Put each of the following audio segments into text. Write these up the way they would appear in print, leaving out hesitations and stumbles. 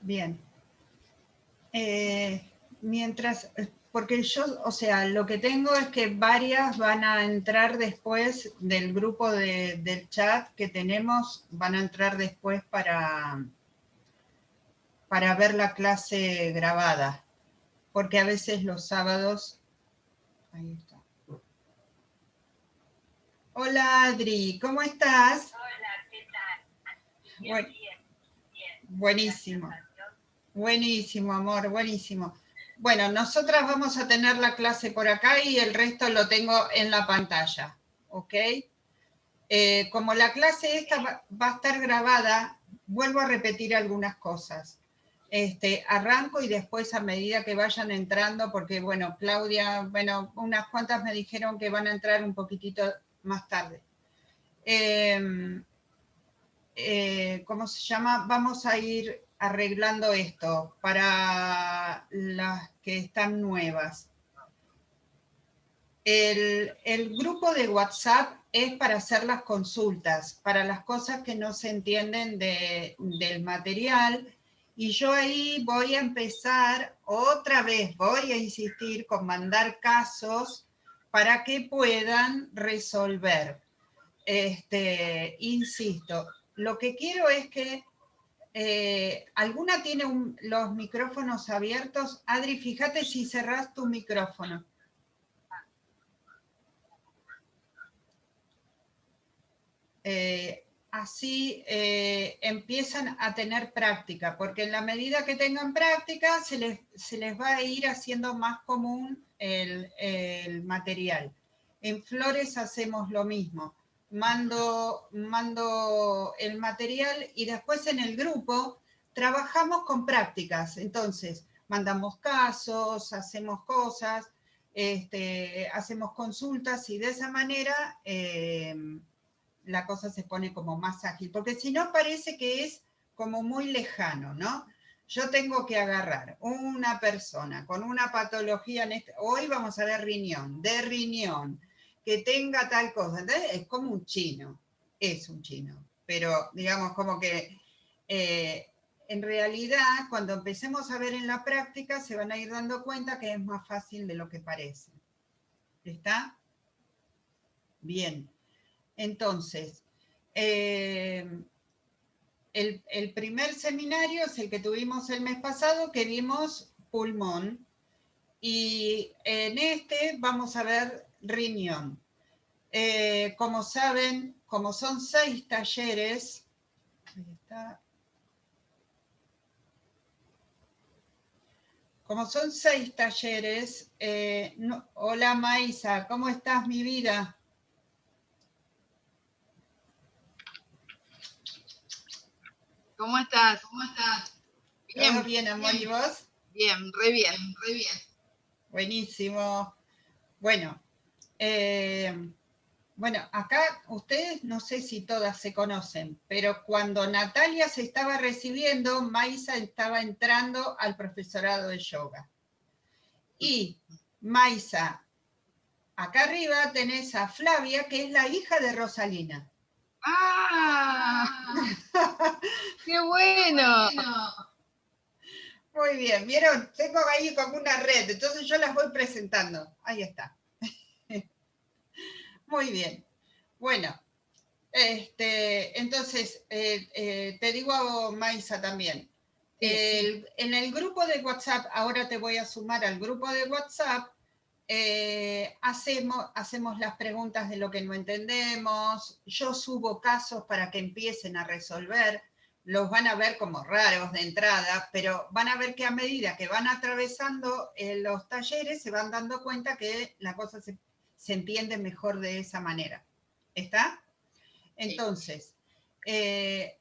Bien. Mientras, porque yo, o sea, lo que tengo es que varias van a entrar después del grupo del chat que tenemos, van a entrar después para ver la clase grabada, porque a veces los sábados... Ahí está. Hola Adri, ¿cómo estás? Hola, ¿qué tal? Bueno, Bien. buenísimo. Buenísimo, amor, buenísimo. Bueno, nosotras vamos a tener la clase por acá y el resto lo tengo en la pantalla, ¿ok? Como la clase esta va a estar grabada, vuelvo a repetir algunas cosas. Arranco y después a medida que vayan entrando, porque bueno, Claudia, bueno, unas cuantas me dijeron que van a entrar un poquitito más tarde. ¿Cómo se llama? Vamos a ir arreglando esto para las que están nuevas. El grupo de WhatsApp es para hacer las consultas, para las cosas que no se entienden del material, y yo ahí voy a empezar otra vez, voy a insistir con mandar casos para que puedan resolver. Insisto, lo que quiero es que ¿alguna tiene los micrófonos abiertos? Adri, fíjate si cerrás tu micrófono. Así empiezan a tener práctica, porque en la medida que tengan práctica se les va a ir haciendo más común el material. En Flores hacemos lo mismo. Mando el material y después en el grupo trabajamos con prácticas. Entonces, mandamos casos, hacemos cosas, hacemos consultas y de esa manera la cosa se pone como más ágil, porque si no parece que es como muy lejano, ¿no? Yo tengo que agarrar una persona con una patología, hoy vamos a ver de riñón, que tenga tal cosa, entonces es como un chino, es un chino, pero digamos como que en realidad cuando empecemos a ver en la práctica se van a ir dando cuenta que es más fácil de lo que parece. ¿Está? Bien. Entonces, el primer seminario es el que tuvimos el mes pasado, que vimos pulmón, y en este vamos a ver riñón. Como saben, como son 6 talleres, ahí está. Como son 6 talleres, no, hola Maisa, ¿cómo estás, mi vida? ¿Cómo estás? ¿Todo Bien, bien, amor? ¿Y vos? bien, re bien. Buenísimo. Bueno, eh, bueno, acá ustedes no sé si todas se conocen, pero cuando Natalia se estaba recibiendo, Maisa estaba entrando al profesorado de yoga. Y Maisa, acá arriba tenés a Flavia, que es la hija de Rosalina. ¡Ah! ¡Qué bueno! Muy bien, vieron, tengo ahí como una red, entonces yo las voy presentando. Ahí está. Muy bien. Bueno, entonces, te digo, Maisa, también. Sí. En el grupo de WhatsApp, ahora te voy a sumar al grupo de WhatsApp, hacemos las preguntas de lo que no entendemos, yo subo casos para que empiecen a resolver, los van a ver como raros de entrada, pero van a ver que a medida que van atravesando los talleres se van dando cuenta que la cosa se entiende mejor de esa manera. ¿Está? Entonces,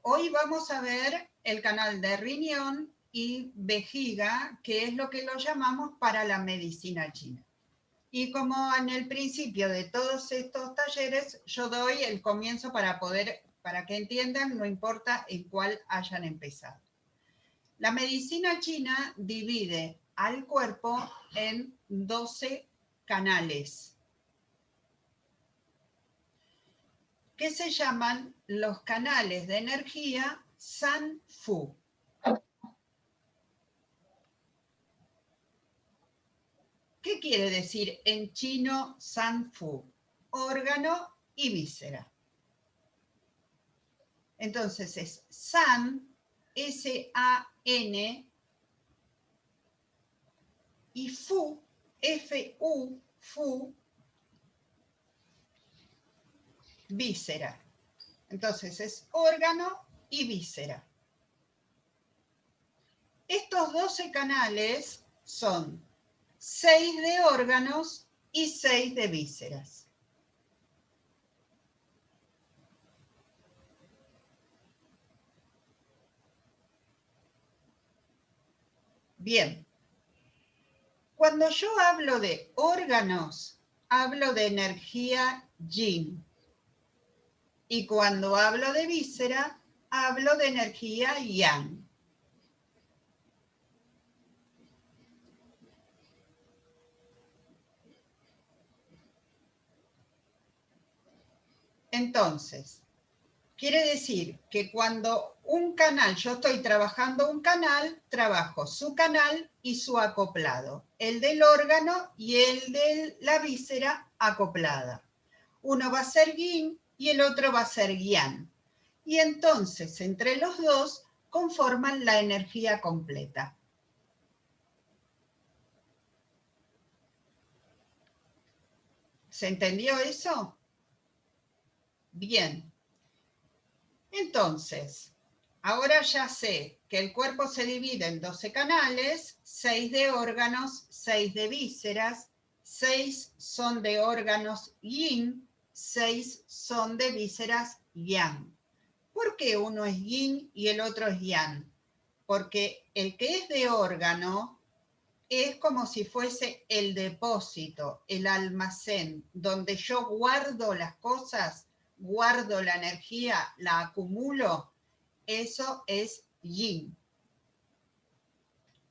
hoy vamos a ver el canal de riñón y vejiga, que es lo que lo llamamos para la medicina china. Y como en el principio de todos estos talleres, yo doy el comienzo para que entiendan, no importa en cuál hayan empezado. La medicina china divide al cuerpo en 12 canales, que se llaman los canales de energía San Fu. ¿Qué quiere decir en chino san fu? Órgano y víscera. Entonces es san, S-A-N, y fu, F-U, fu, víscera. Entonces es órgano y víscera. Estos 12 canales son 6 de órganos y 6 de vísceras. Bien. Cuando yo hablo de órganos, hablo de energía yin. Y cuando hablo de víscera, hablo de energía yang. Entonces, quiere decir que cuando un canal, yo estoy trabajando un canal, trabajo su canal y su acoplado, el del órgano y el de la víscera acoplada. Uno va a ser yin y el otro va a ser yang. Y entonces, entre los dos, conforman la energía completa. ¿Se entendió eso? Bien. Entonces, ahora ya sé que el cuerpo se divide en 12 canales, 6 de órganos, 6 de vísceras, 6 son de órganos yin, 6 son de vísceras yang. ¿Por qué uno es yin y el otro es yang? Porque el que es de órgano es como si fuese el depósito, el almacén, donde yo guardo las cosas, guardo la energía, la acumulo. Eso es yin.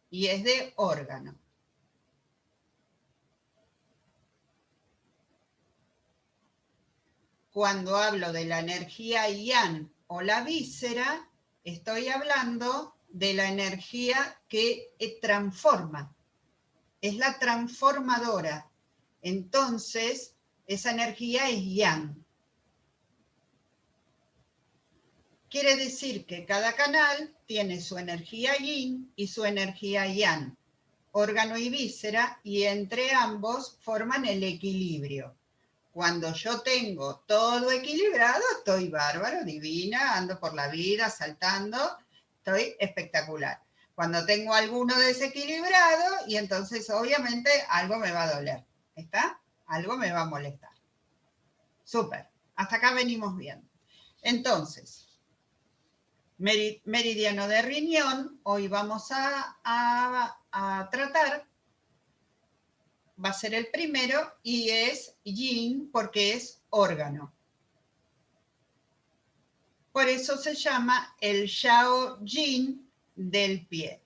Y es de órgano. Cuando hablo de la energía yang o la víscera, estoy hablando de la energía que transforma. Es la transformadora. Entonces, esa energía es yang. Quiere decir que cada canal tiene su energía yin y su energía yang, órgano y víscera, y entre ambos forman el equilibrio. Cuando yo tengo todo equilibrado, estoy bárbaro, divina, ando por la vida, saltando, estoy espectacular. Cuando tengo alguno desequilibrado, y entonces obviamente algo me va a doler, ¿está? Algo me va a molestar. Súper, hasta acá venimos bien. Entonces, meridiano de riñón, hoy vamos a tratar, va a ser el primero y es yin porque es órgano. Por eso se llama el Yao Yin del pie.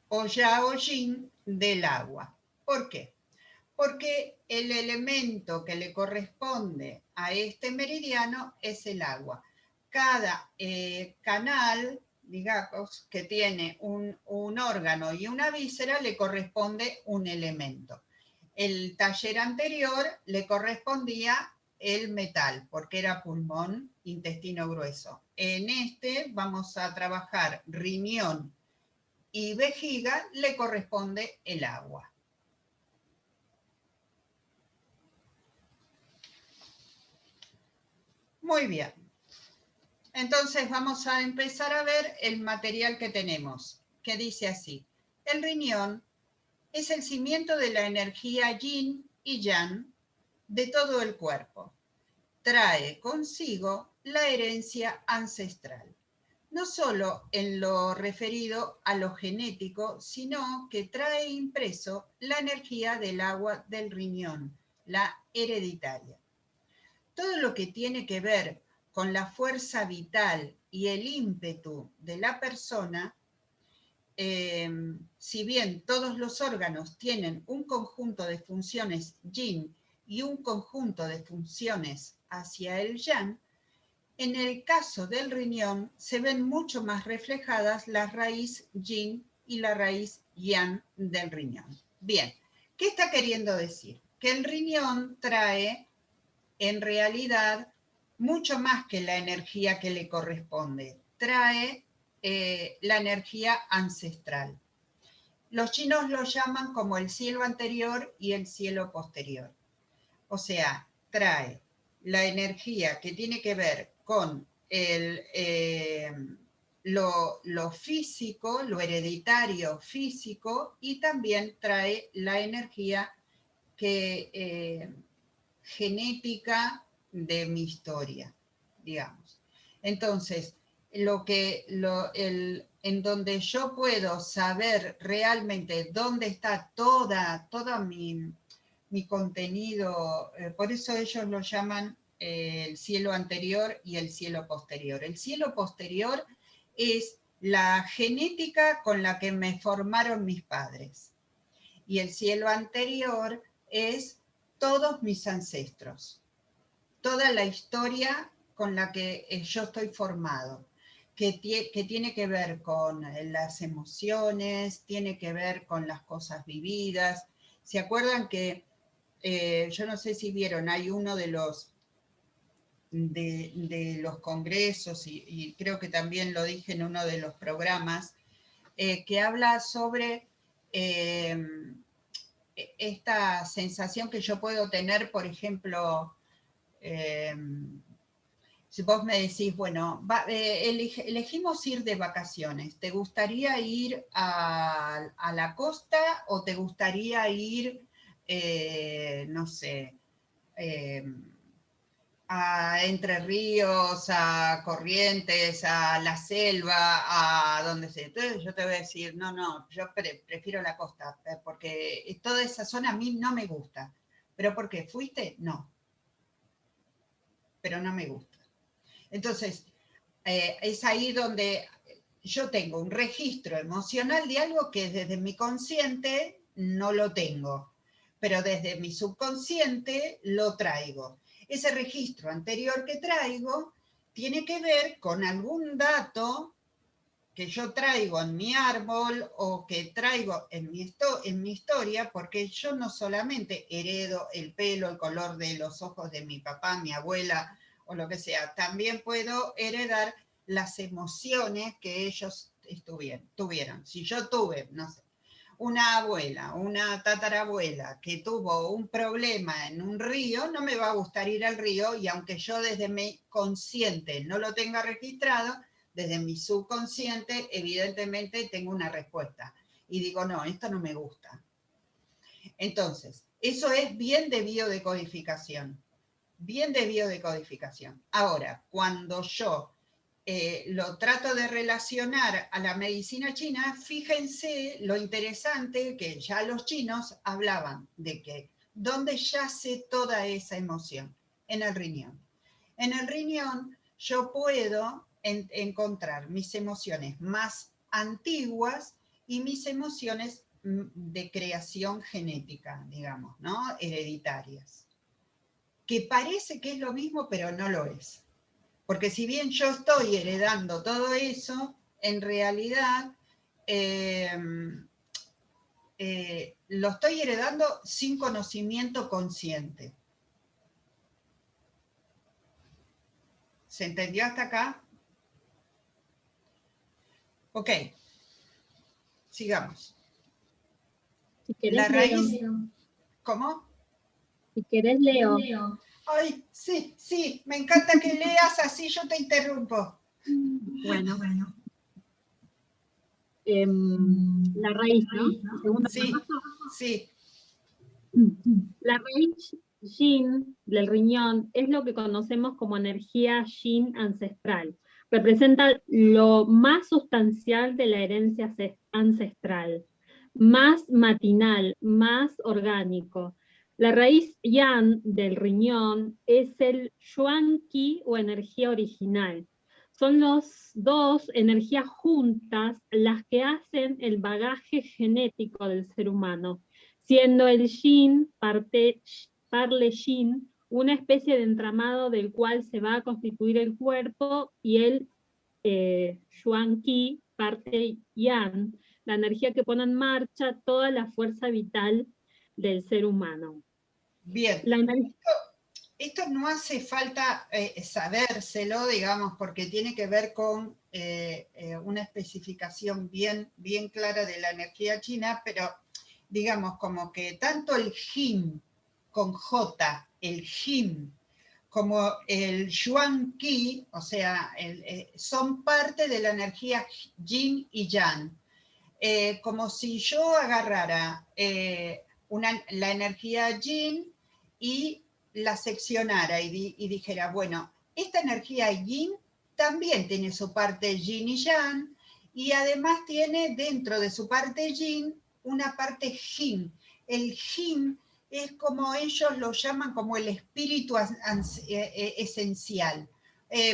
O Yao Yin del agua. ¿Por qué? Porque el elemento que le corresponde a este meridiano es el agua. Cada canal, digamos, que tiene un órgano y una víscera, le corresponde un elemento. El taller anterior le correspondía el metal, porque era pulmón, intestino grueso. En este vamos a trabajar riñón y vejiga, le corresponde el agua. Muy bien. Entonces vamos a empezar a ver el material que tenemos, que dice así. El riñón es el cimiento de la energía yin y yang de todo el cuerpo. Trae consigo la herencia ancestral, no solo en lo referido a lo genético, sino que trae impreso la energía del agua del riñón, la hereditaria. Todo lo que tiene que ver con la fuerza vital y el ímpetu de la persona, si bien todos los órganos tienen un conjunto de funciones yin y un conjunto de funciones hacia el yang, En el caso del riñón se ven mucho más reflejadas la raíz yin y la raíz yang del riñón. Bien, ¿qué está queriendo decir? Que el riñón trae en realidad mucho más que la energía que le corresponde, trae la energía ancestral. Los chinos lo llaman como el cielo anterior y el cielo posterior. O sea, trae la energía que tiene que ver con lo físico, lo hereditario físico, y también trae la energía genética de mi historia, digamos. Entonces, en donde yo puedo saber realmente dónde está toda mi contenido, por eso ellos lo llaman el cielo anterior y el cielo posterior. El cielo posterior es la genética con la que me formaron mis padres. Y el cielo anterior es todos mis ancestros, toda la historia con la que yo estoy formado, que tiene que ver con las emociones, tiene que ver con las cosas vividas. ¿Se acuerdan que, yo no sé si vieron, hay uno de los congresos, y creo que también lo dije en uno de los programas, que habla sobre esta sensación que yo puedo tener, por ejemplo, si vos me decís, bueno, elegimos ir de vacaciones, ¿te gustaría ir a la costa o te gustaría ir, no sé, a Entre Ríos, a Corrientes, a la selva, a donde sea? Entonces yo te voy a decir, no, yo prefiero la costa, porque toda esa zona a mí no me gusta. ¿Pero por qué? ¿Fuiste? No, pero no me gusta. Entonces, es ahí donde yo tengo un registro emocional de algo que desde mi consciente no lo tengo, pero desde mi subconsciente lo traigo. Ese registro anterior que traigo tiene que ver con algún dato que yo traigo en mi árbol o que traigo en mi historia, porque yo no solamente heredo el pelo, el color de los ojos de mi papá, mi abuela o lo que sea, también puedo heredar las emociones que ellos tuvieron. Si yo tuve, no sé, una abuela, una tatarabuela que tuvo un problema en un río, no me va a gustar ir al río, y aunque yo desde mi consciente no lo tenga registrado, desde mi subconsciente evidentemente tengo una respuesta y digo, no, esto no me gusta. Entonces, eso es bien de biodecodificación, bien de biodecodificación. Ahora, cuando yo lo trato de relacionar a la medicina china, fíjense lo interesante que ya los chinos hablaban de que ¿dónde yace toda esa emoción? En el riñón. En el riñón yo puedo encontrar mis emociones más antiguas y mis emociones de creación genética, digamos, ¿no? Hereditarias. Que parece que es lo mismo, pero no lo es. Porque si bien yo estoy heredando todo eso, en realidad lo estoy heredando sin conocimiento consciente. ¿Se entendió hasta acá? Ok, sigamos. Si querés, La raíz... Leo. ¿Cómo? Si querés, Leo. Ay, sí, me encanta que leas, así yo te interrumpo. Bueno. La raíz, ¿no? ¿El segundo paso? Sí. La raíz yin del riñón es lo que conocemos como energía yin ancestral. Representa lo más sustancial de la herencia ancestral, más matinal, más orgánico. La raíz yang del riñón es el yuan qi o energía original. Son los dos energías juntas las que hacen el bagaje genético del ser humano, siendo el yin, parle yin, una especie de entramado del cual se va a constituir el cuerpo, y el Yuan Qi, parte Yang, la energía que pone en marcha toda la fuerza vital del ser humano. Bien. La energía Esto no hace falta sabérselo, digamos, porque tiene que ver con una especificación bien, bien clara de la energía china, pero digamos como que tanto el Yin con J, el Yin, como el Yuan Qi, o sea, son parte de la energía Yin y Yang. Como si yo agarrara la energía Yin y la seccionara y dijera, bueno, esta energía yin también tiene su parte yin y yang, y además tiene dentro de su parte yin una parte jin. El jin es como ellos lo llaman como el espíritu esencial.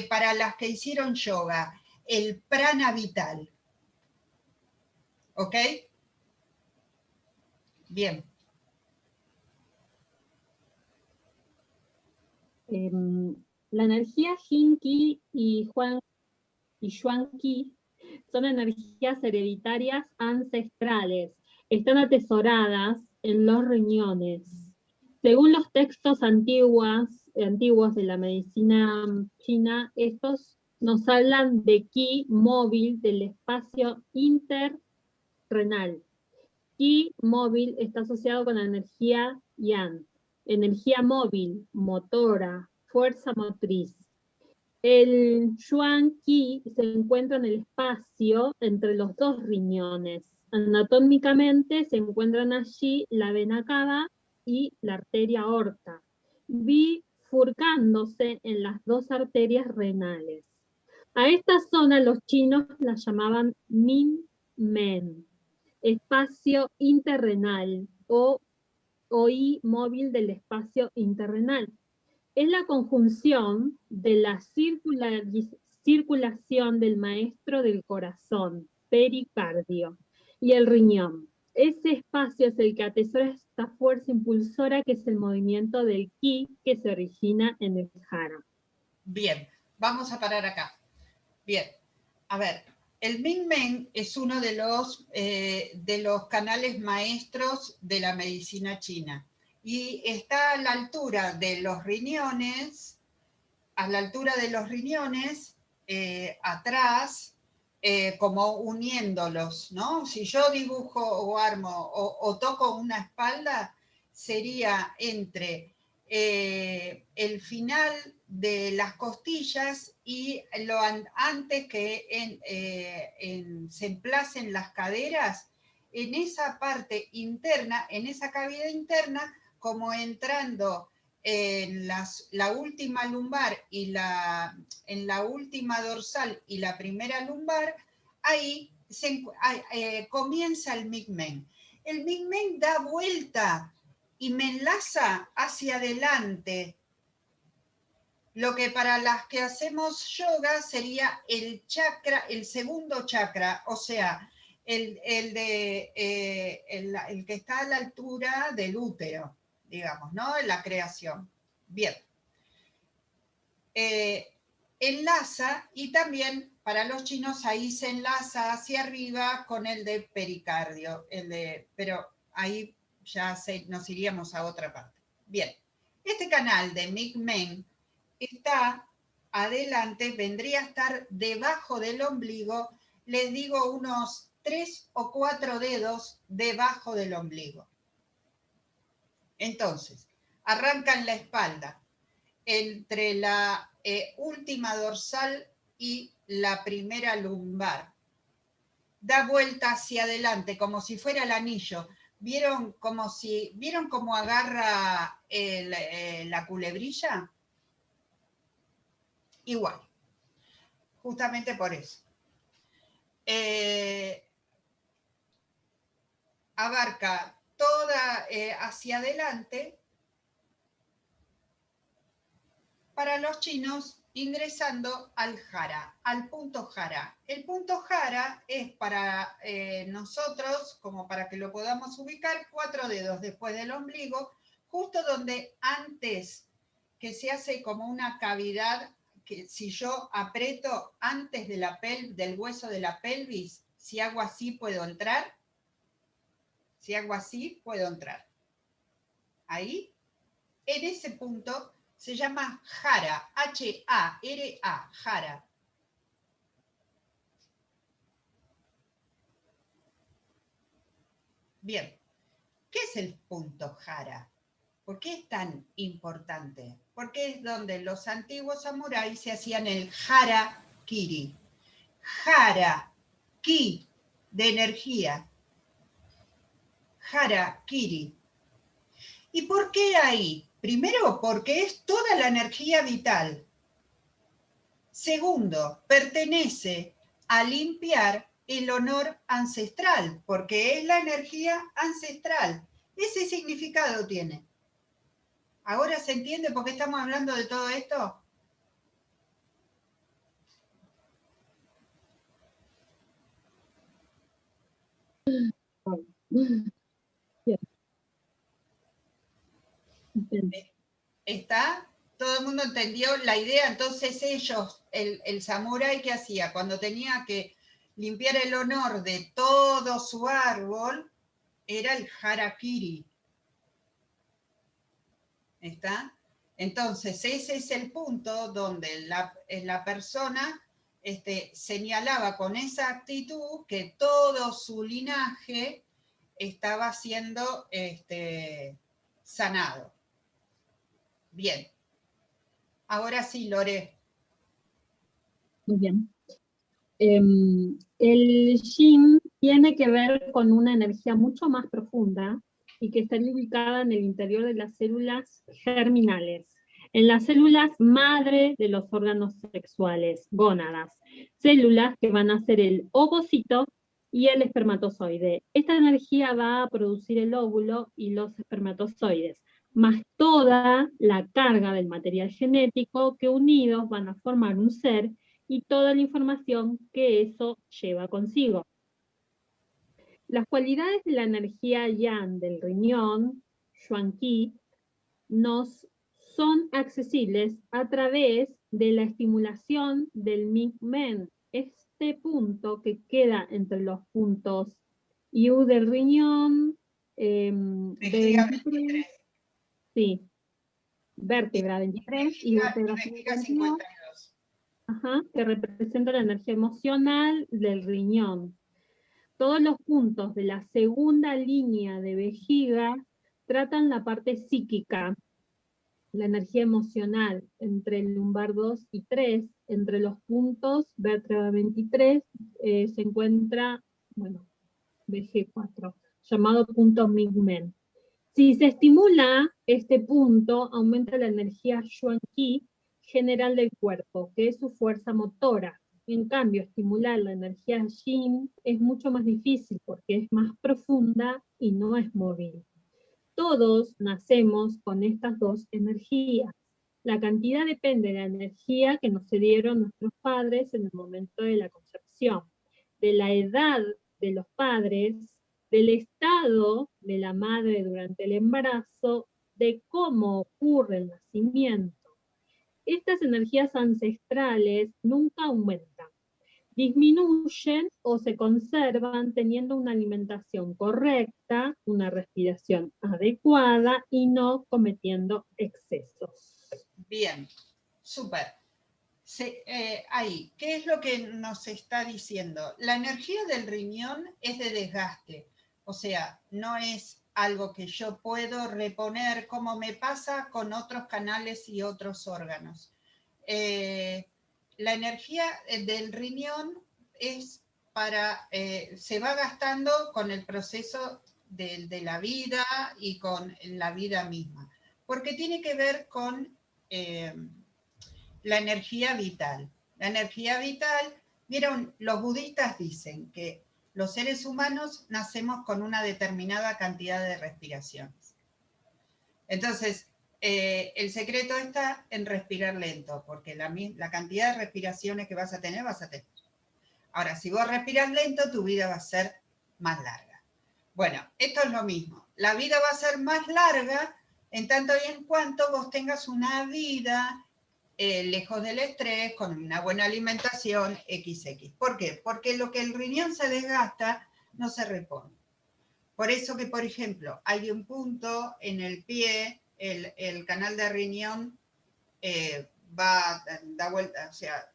Para las que hicieron yoga, el prana vital. ¿Ok? Bien. La energía Yin Qi y Yuan Qi son energías hereditarias ancestrales. Están atesoradas en los riñones. Según los textos antiguos de la medicina china, estos nos hablan de Qi móvil del espacio interrenal. Qi móvil está asociado con la energía Yang, energía móvil, motora, fuerza motriz. El Yuan Qi se encuentra en el espacio entre los dos riñones. Anatómicamente se encuentran allí la vena cava y la arteria aorta, bifurcándose en las dos arterias renales. A esta zona los chinos la llamaban Min Men, espacio interrenal, o I móvil del espacio interrenal. Es la conjunción de la circulación del maestro del corazón, pericardio, y el riñón. Ese espacio es el que atesora esta fuerza impulsora, que es el movimiento del Qi que se origina en el Jara. Bien, vamos a parar acá. Bien, a ver, el Ming Men es uno de los canales maestros de la medicina china y está a la altura de los riñones, atrás, como uniéndolos, ¿no? Si yo dibujo o armo o toco una espalda, sería entre el final de las costillas y antes que se emplacen las caderas, en esa parte interna, en esa cavidad interna, como entrando en la última lumbar y en la última dorsal y la primera lumbar, ahí comienza el Ming Men. El Ming Men da vuelta y me enlaza hacia adelante, lo que para las que hacemos yoga sería el chakra, el segundo chakra, o sea, el que está a la altura del útero, digamos, ¿no? En la creación. Bien. Enlaza, y también para los chinos ahí se enlaza hacia arriba con el de pericardio, pero ahí ya nos iríamos a otra parte. Bien, este canal de Ming Men está adelante, vendría a estar debajo del ombligo, les digo unos 3 o 4 dedos debajo del ombligo. Entonces, arranca en la espalda, entre la última dorsal y la primera lumbar. Da vuelta hacia adelante, como si fuera el anillo. ¿Vieron cómo agarra la culebrilla? Igual, justamente por eso. Abarca toda hacia adelante. Para los chinos, ingresando al jara, al punto jara. El punto jara es para nosotros, como para que lo podamos ubicar, 4 dedos después del ombligo, justo donde antes que se hace como una cavidad, que si yo aprieto antes de del hueso de la pelvis, si hago así puedo entrar. Si hago así, puedo entrar. Ahí, en ese punto, se llama jara, H-A-R-A, jara. Bien, ¿qué es el punto jara? ¿Por qué es tan importante? Porque es donde los antiguos samuráis se hacían el harakiri. Hara, ki, de energía. Harakiri. ¿Y por qué ahí? Primero, porque es toda la energía vital. Segundo, pertenece a limpiar el honor ancestral, porque es la energía ancestral. Ese significado tiene. ¿Ahora se entiende por qué estamos hablando de todo esto? ¿Está? ¿Todo el mundo entendió la idea? Entonces ellos, el samurái, ¿qué hacía? Cuando tenía que limpiar el honor de todo su árbol, era el harakiri. ¿Está? Entonces ese es el punto donde la persona señalaba con esa actitud que todo su linaje estaba siendo sanado. Bien. Ahora sí, Lore. Muy bien. El yin tiene que ver con una energía mucho más profunda y que estaría ubicada en el interior de las células germinales, en las células madre de los órganos sexuales, gónadas, células que van a ser el ovocito y el espermatozoide. Esta energía va a producir el óvulo y los espermatozoides, más toda la carga del material genético que unidos van a formar un ser y toda la información que eso lleva consigo. Las cualidades de la energía yang del riñón, Xuan Qi, nos son accesibles a través de la estimulación del Ming-Men, este punto que queda entre los puntos Yu del riñón, Vejiga 23. Sí, vértebra 23 y vértebra vejiga 52. 52. Ajá, que representa la energía emocional del riñón. Todos los puntos de la segunda línea de vejiga tratan la parte psíquica, la energía emocional entre el lumbar 2 y 3, entre los puntos vértebra 23 se encuentra, bueno, VG4, llamado punto Ming-Men. Si se estimula este punto, aumenta la energía Xuan Qi general del cuerpo, que es su fuerza motora. En cambio, estimular la energía Yin es mucho más difícil porque es más profunda y no es móvil. Todos nacemos con estas dos energías. La cantidad depende de la energía que nos cedieron nuestros padres en el momento de la concepción, de la edad de los padres, del estado de la madre durante el embarazo, de cómo ocurre el nacimiento. Estas energías ancestrales nunca aumentan, disminuyen o se conservan teniendo una alimentación correcta, una respiración adecuada y no cometiendo excesos. Bien, súper. Ahí, ¿qué es lo que nos está diciendo? La energía del riñón es de desgaste, o sea, no es algo que yo puedo reponer como me pasa con otros canales y otros órganos. La energía del riñón es se va gastando con el proceso de la vida y con la vida misma, porque tiene que ver con la energía vital. La energía vital, vieron, los budistas dicen que los seres humanos nacemos con una determinada cantidad de respiraciones. Entonces, el secreto está en respirar lento, porque la cantidad de respiraciones que vas a tener. Ahora, si vos respiras lento, tu vida va a ser más larga. Bueno, esto es lo mismo. La vida va a ser más larga en tanto y en cuanto vos tengas una vida lejos del estrés, con una buena alimentación, XX. ¿Por qué? Porque lo que el riñón se desgasta no se repone. Por eso que, por ejemplo, hay un punto en el pie, el canal de riñón da vuelta, o sea,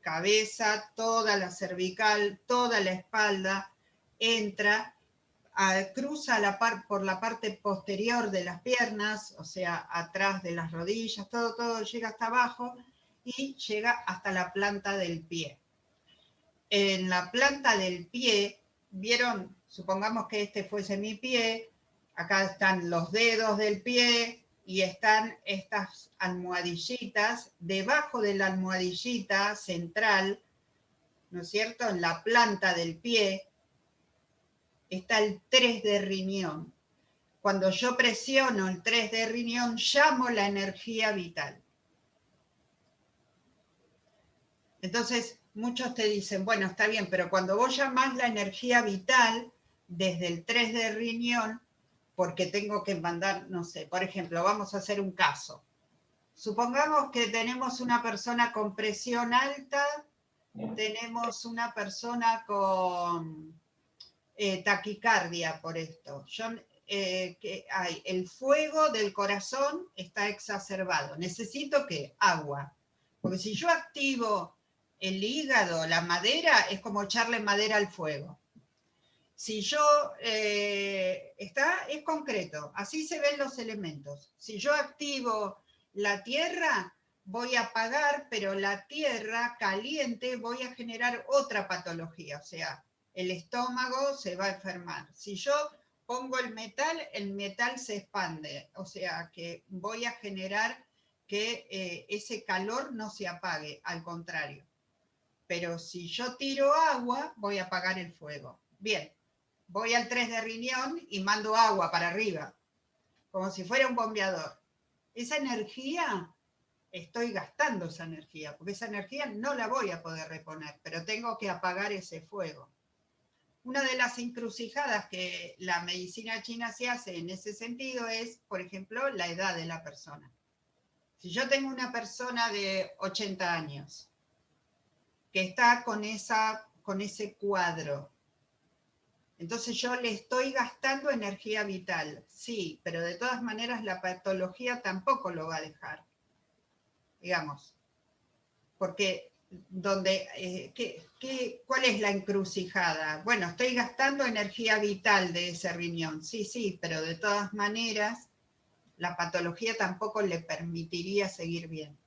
cabeza, toda la cervical, toda la espalda, entra, cruza por la parte posterior de las piernas, o sea, atrás de las rodillas, todo llega hasta abajo y llega hasta la planta del pie. En la planta del pie, ¿vieron? Supongamos que este fuese mi pie, acá están los dedos del pie y están estas almohadillitas, debajo de la almohadillita central, ¿no es cierto? En la planta del pie está el 3 de riñón. Cuando yo presiono el 3 de riñón, llamo la energía vital. Entonces, muchos te dicen, bueno, está bien, pero cuando vos llamás la energía vital desde el 3 de riñón, porque tengo que mandar, no sé, por ejemplo, vamos a hacer un caso. Supongamos que tenemos una persona con presión alta, tenemos una persona con taquicardia por esto. El fuego del corazón está exacerbado. Necesito ¿qué? Agua. Porque si yo activo el hígado, la madera, es como echarle madera al fuego. Si yo, es concreto, así se ven los elementos. Si yo activo la tierra, voy a apagar, pero la tierra caliente voy a generar otra patología, o sea, el estómago se va a enfermar. Si yo pongo el metal se expande, o sea, que voy a generar que ese calor no se apague, al contrario. Pero si yo tiro agua, voy a apagar el fuego. Bien, voy al 3 de riñón y mando agua para arriba, como si fuera un bombeador. Esa energía, estoy gastando esa energía, porque esa energía no la voy a poder reponer, pero tengo que apagar ese fuego. Una de las encrucijadas que la medicina china se hace en ese sentido es, por ejemplo, la edad de la persona. Si yo tengo una persona de 80 años que está con ese cuadro, entonces yo le estoy gastando energía vital, sí, pero de todas maneras la patología tampoco lo va a dejar, digamos, porque ¿cuál es la encrucijada? Bueno, estoy gastando energía vital de ese riñón, sí, pero de todas maneras la patología tampoco le permitiría seguir bien.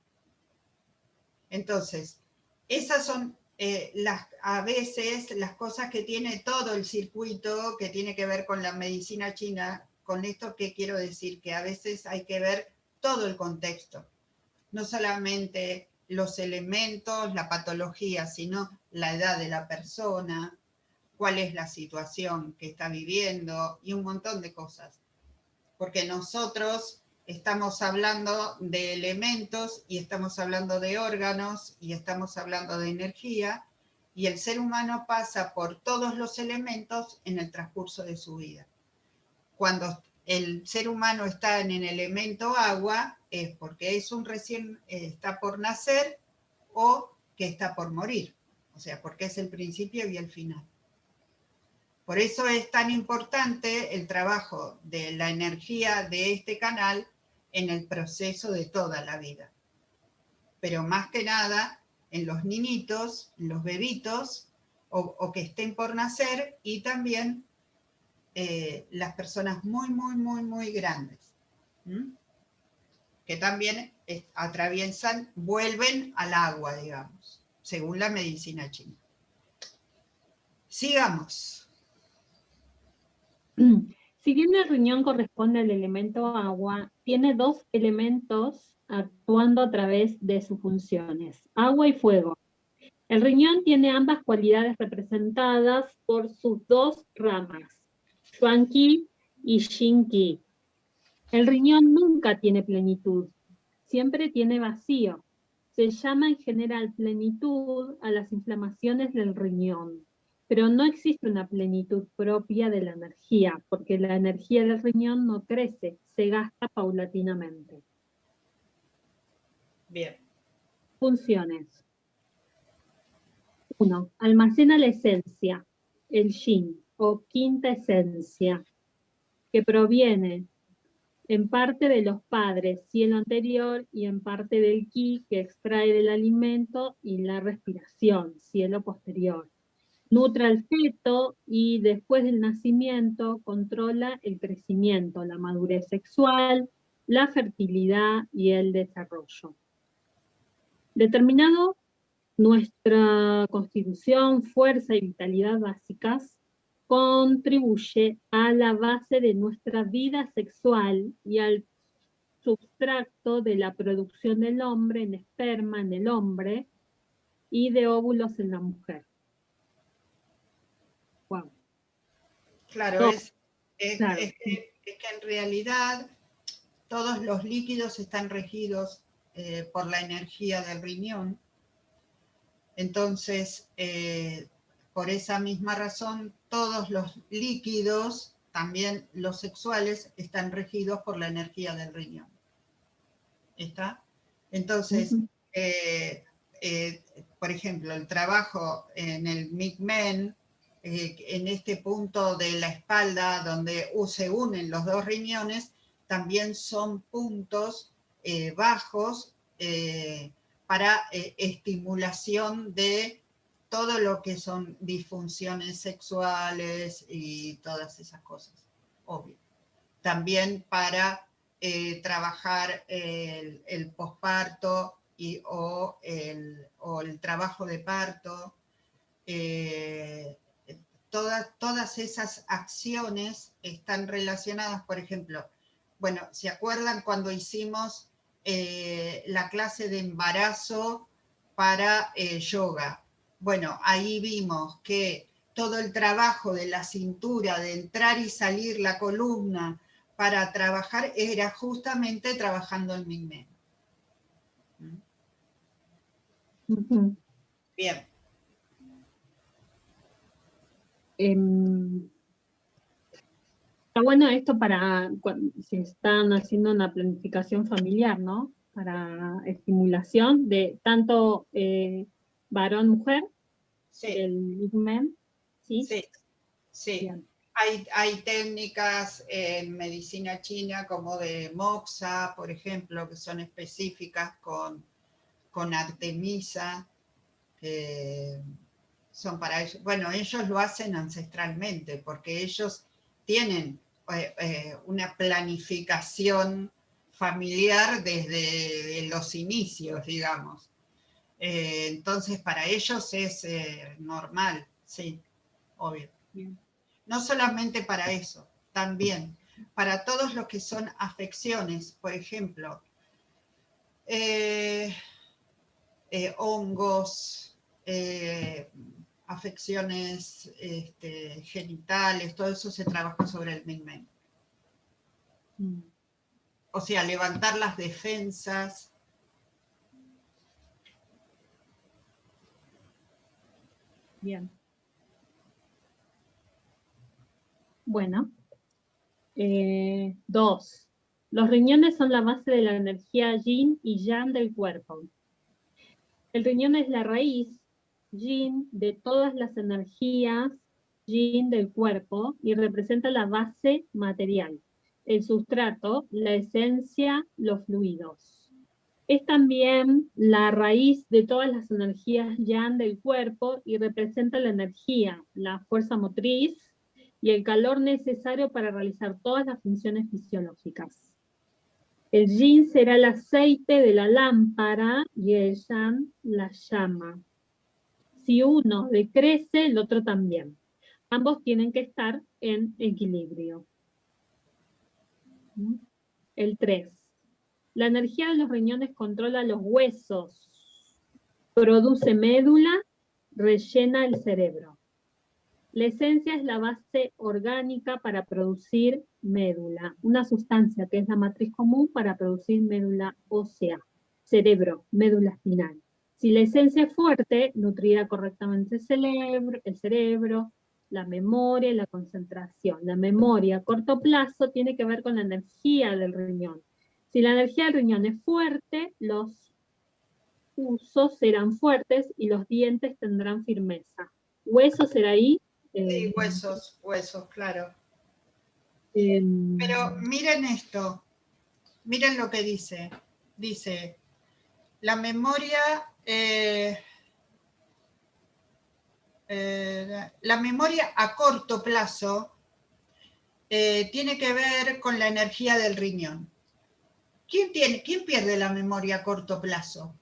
Entonces, esas son a veces las cosas que tiene todo el circuito que tiene que ver con la medicina china. Con esto, ¿qué quiero decir? Que a veces hay que ver todo el contexto, no solamente los elementos, la patología, sino la edad de la persona, cuál es la situación que está viviendo y un montón de cosas. Porque nosotros estamos hablando de elementos y estamos hablando de órganos y estamos hablando de energía, y el ser humano pasa por todos los elementos en el transcurso de su vida. Cuando el ser humano está en el elemento agua es porque es está por nacer o que está por morir, o sea, porque es el principio y el final. Por eso es tan importante el trabajo de la energía de este canal en el proceso de toda la vida. Pero más que nada en los niñitos, en los bebitos, o que estén por nacer, y también las personas muy grandes, que también vuelven al agua, digamos, según la medicina china. Sigamos. Si bien el riñón corresponde al elemento agua, tiene dos elementos actuando a través de sus funciones, agua y fuego. El riñón tiene ambas cualidades representadas por sus dos ramas, Xuanqi y Xinqi. El riñón nunca tiene plenitud, siempre tiene vacío. Se llama en general plenitud a las inflamaciones del riñón, pero no existe una plenitud propia de la energía, porque la energía del riñón no crece, se gasta paulatinamente. Bien. Funciones. 1. Almacena la esencia, el yin, o quinta esencia, que proviene en parte de los padres, cielo anterior, y en parte del ki, que extrae del alimento, y la respiración, cielo posterior. Nutre al feto y después del nacimiento controla el crecimiento, la madurez sexual, la fertilidad y el desarrollo. Determinado nuestra constitución, fuerza y vitalidad básicas, contribuye a la base de nuestra vida sexual y al substrato de la producción del hombre en esperma en el hombre y de óvulos en la mujer. Wow. Claro, Claro. es que en realidad todos los líquidos están regidos por la energía del riñón. Entonces, por esa misma razón, todos los líquidos, también los sexuales, están regidos por la energía del riñón. ¿Está? Entonces, por ejemplo, el trabajo en el MIG-MEN, en este punto de la espalda donde se unen los dos riñones, también son puntos bajos para estimulación de todo lo que son disfunciones sexuales y todas esas cosas, obvio. También para trabajar el posparto o el trabajo de parto. Todas esas acciones están relacionadas, por ejemplo, bueno, ¿se acuerdan cuando hicimos la clase de embarazo para yoga? Bueno, ahí vimos que todo el trabajo de la cintura, de entrar y salir la columna para trabajar, era justamente trabajando el MIG-MEN. Bien. Está bueno esto para si están haciendo una planificación familiar, ¿no? Para estimulación de tanto varón-mujer, Sí. el MIG-MEN, ¿sí? Sí, sí. Bien. Hay técnicas en medicina china como de Moxa, por ejemplo, que son específicas con Artemisa, que son para ellos. Bueno, ellos lo hacen ancestralmente, porque ellos tienen una planificación familiar desde los inicios, digamos. Entonces, para ellos es normal, sí, obvio. Bien. No solamente para eso, también para todos los que son afecciones, por ejemplo, hongos, afecciones genitales, todo eso se trabaja sobre el MIG-MEN. O sea, levantar las defensas. Bien. Bueno. 2. Los riñones son la base de la energía yin y yang del cuerpo. El riñón es la raíz yin de todas las energías yin del cuerpo y representa la base material, el sustrato, la esencia, los fluidos. Es también la raíz de todas las energías yang del cuerpo y representa la energía, la fuerza motriz y el calor necesario para realizar todas las funciones fisiológicas. El yin será el aceite de la lámpara y el yang la llama. Si uno decrece, el otro también. Ambos tienen que estar en equilibrio. El 3. La energía de los riñones controla los huesos, produce médula, rellena el cerebro. La esencia es la base orgánica para producir médula, una sustancia que es la matriz común para producir médula ósea, cerebro, médula espinal. Si la esencia es fuerte, nutrida correctamente el cerebro, la memoria y la concentración. La memoria a corto plazo tiene que ver con la energía del riñón. Si la energía del riñón es fuerte, los huesos serán fuertes y los dientes tendrán firmeza. ¿Hueso será ahí? Sí, huesos, claro. em, Pero miren esto, miren lo que dice. Dice, la memoria, la memoria a corto plazo tiene que ver con la energía del riñón. ¿Quién pierde la memoria a corto plazo?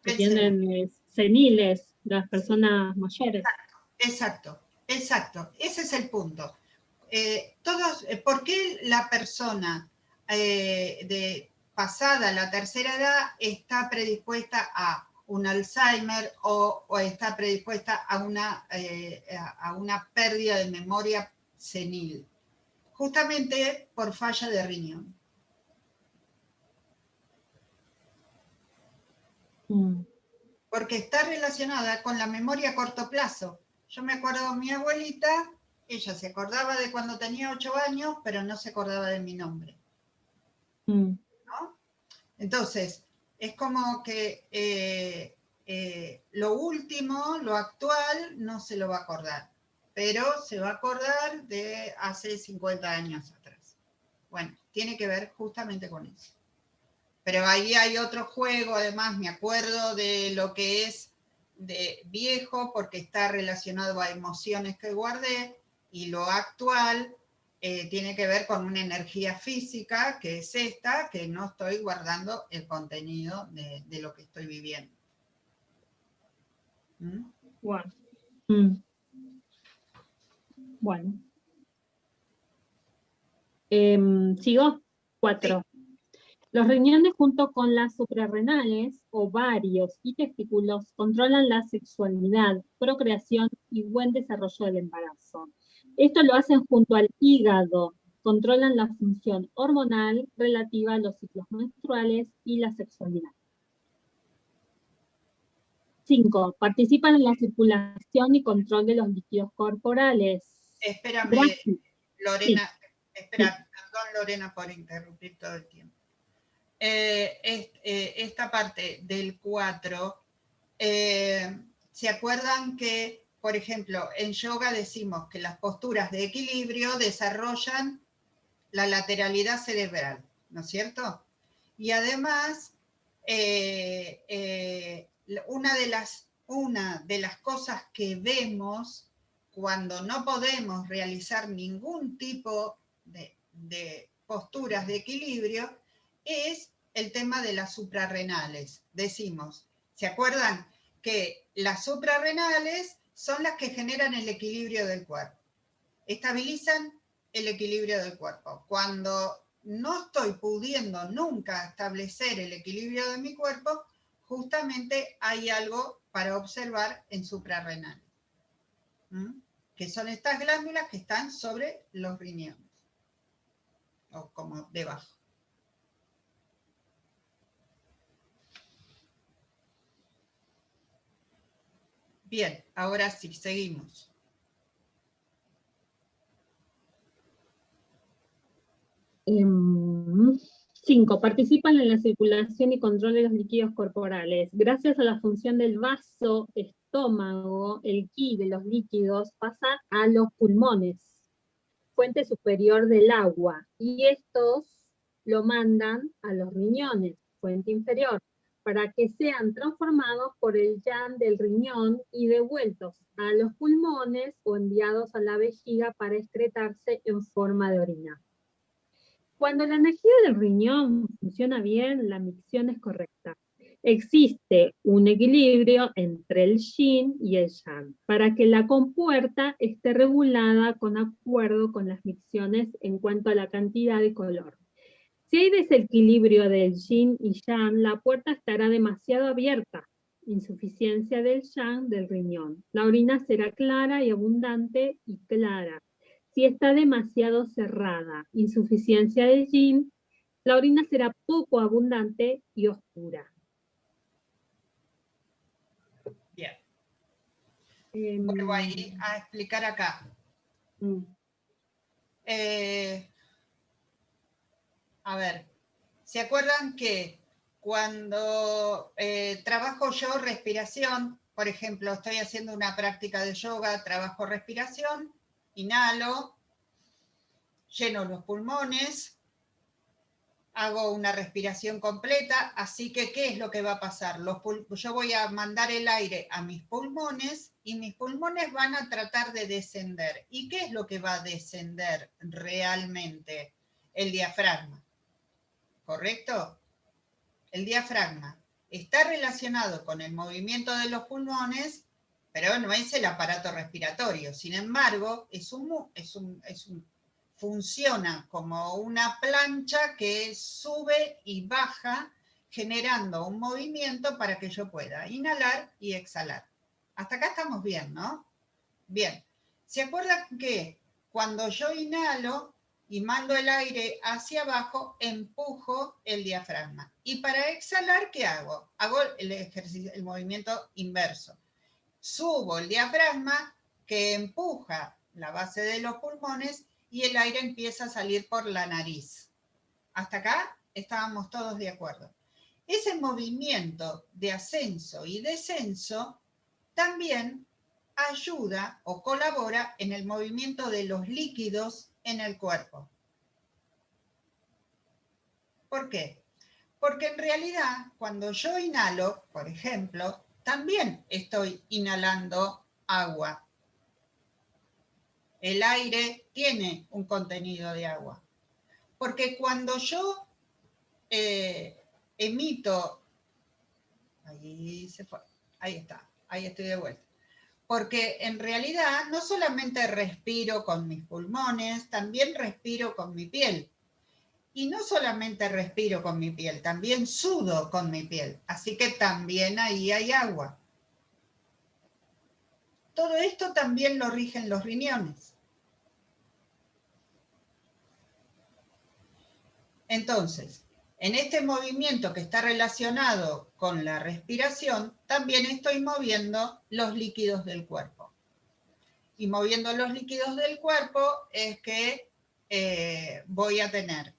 que tienen seniles, las personas mayores. Exacto. Ese es el punto. ¿Por qué la persona pasada la tercera edad está predispuesta a un Alzheimer o está predispuesta a una pérdida de memoria senil? Justamente por falla de riñón. Porque está relacionada con la memoria a corto plazo. Yo me acuerdo de mi abuelita, ella se acordaba de cuando tenía 8 años, pero no se acordaba de mi nombre. ¿No? Entonces, es como que lo último, lo actual, no se lo va a acordar, pero se va a acordar de hace 50 años atrás. Bueno, tiene que ver justamente con eso. Pero ahí hay otro juego, además me acuerdo de lo que es de viejo, porque está relacionado a emociones que guardé, y lo actual tiene que ver con una energía física, que es esta, que no estoy guardando el contenido de lo que estoy viviendo. ¿Mm? Bueno. Bueno. ¿Sigo? 4. Sí. Los riñones junto con las suprarrenales, ovarios y testículos controlan la sexualidad, procreación y buen desarrollo del embarazo. Esto lo hacen junto al hígado, controlan la función hormonal relativa a los ciclos menstruales y la sexualidad. 5. Participan en la circulación y control de los líquidos corporales. Espérame, Lorena, sí. Perdón Lorena por interrumpir todo el tiempo. Esta parte del 4, ¿se acuerdan que, por ejemplo, en yoga decimos que las posturas de equilibrio desarrollan la lateralidad cerebral, ¿no es cierto? Y además, una de las cosas que vemos cuando no podemos realizar ningún tipo de posturas de equilibrio es el tema de las suprarrenales. Decimos, ¿se acuerdan que las suprarrenales son las que generan el equilibrio del cuerpo? Estabilizan el equilibrio del cuerpo. Cuando no estoy pudiendo nunca establecer el equilibrio de mi cuerpo, justamente hay algo para observar en suprarrenales, que son estas glándulas que están sobre los riñones, o como debajo. Bien, ahora sí, seguimos. Um, 5. Participan en la circulación y control de los líquidos corporales. Gracias a la función del vaso estómago, el ki de los líquidos pasa a los pulmones, fuente superior del agua, y estos lo mandan a los riñones, fuente inferior, para que sean transformados por el yang del riñón y devueltos a los pulmones o enviados a la vejiga para excretarse en forma de orina. Cuando la energía del riñón funciona bien, la micción es correcta. Existe un equilibrio entre el yin y el yang, para que la compuerta esté regulada con acuerdo con las micciones en cuanto a la cantidad de color. Si hay desequilibrio del yin y yang, la puerta estará demasiado abierta, insuficiencia del yang del riñón. La orina será clara y abundante y clara. Si está demasiado cerrada, insuficiencia del yin, la orina será poco abundante y oscura. Bien. Em, Vuelvo ahí a explicar acá. mm, A ver, ¿se acuerdan que cuando trabajo yo respiración, por ejemplo, estoy haciendo una práctica de yoga, trabajo respiración, inhalo, lleno los pulmones, hago una respiración completa, así que ¿qué es lo que va a pasar? Yo voy a mandar el aire a mis pulmones y mis pulmones van a tratar de descender. ¿Y qué es lo que va a descender realmente? El diafragma, ¿correcto? El diafragma está relacionado con el movimiento de los pulmones, pero no es el aparato respiratorio. Sin embargo, funciona como una plancha que sube y baja, generando un movimiento para que yo pueda inhalar y exhalar. Hasta acá estamos bien, ¿no? Bien. ¿Se acuerdan que cuando yo inhalo y mando el aire hacia abajo, empujo el diafragma? Y para exhalar, ¿qué hago? Hago el movimiento inverso. Subo el diafragma que empuja la base de los pulmones y el aire empieza a salir por la nariz. Hasta acá estábamos todos de acuerdo. Ese movimiento de ascenso y descenso también ayuda o colabora en el movimiento de los líquidos en el cuerpo. ¿Por qué? Porque en realidad, cuando yo inhalo, por ejemplo, también estoy inhalando agua. El aire tiene un contenido de agua. Porque cuando yo emito, ahí se fue, ahí está, ahí estoy de vuelta. Porque en realidad no solamente respiro con mis pulmones, también respiro con mi piel. Y no solamente respiro con mi piel, también sudo con mi piel. Así que también ahí hay agua. Todo esto también lo rigen los riñones. Entonces, en este movimiento que está relacionado con la respiración, también estoy moviendo los líquidos del cuerpo. Y moviendo los líquidos del cuerpo es que voy a tener,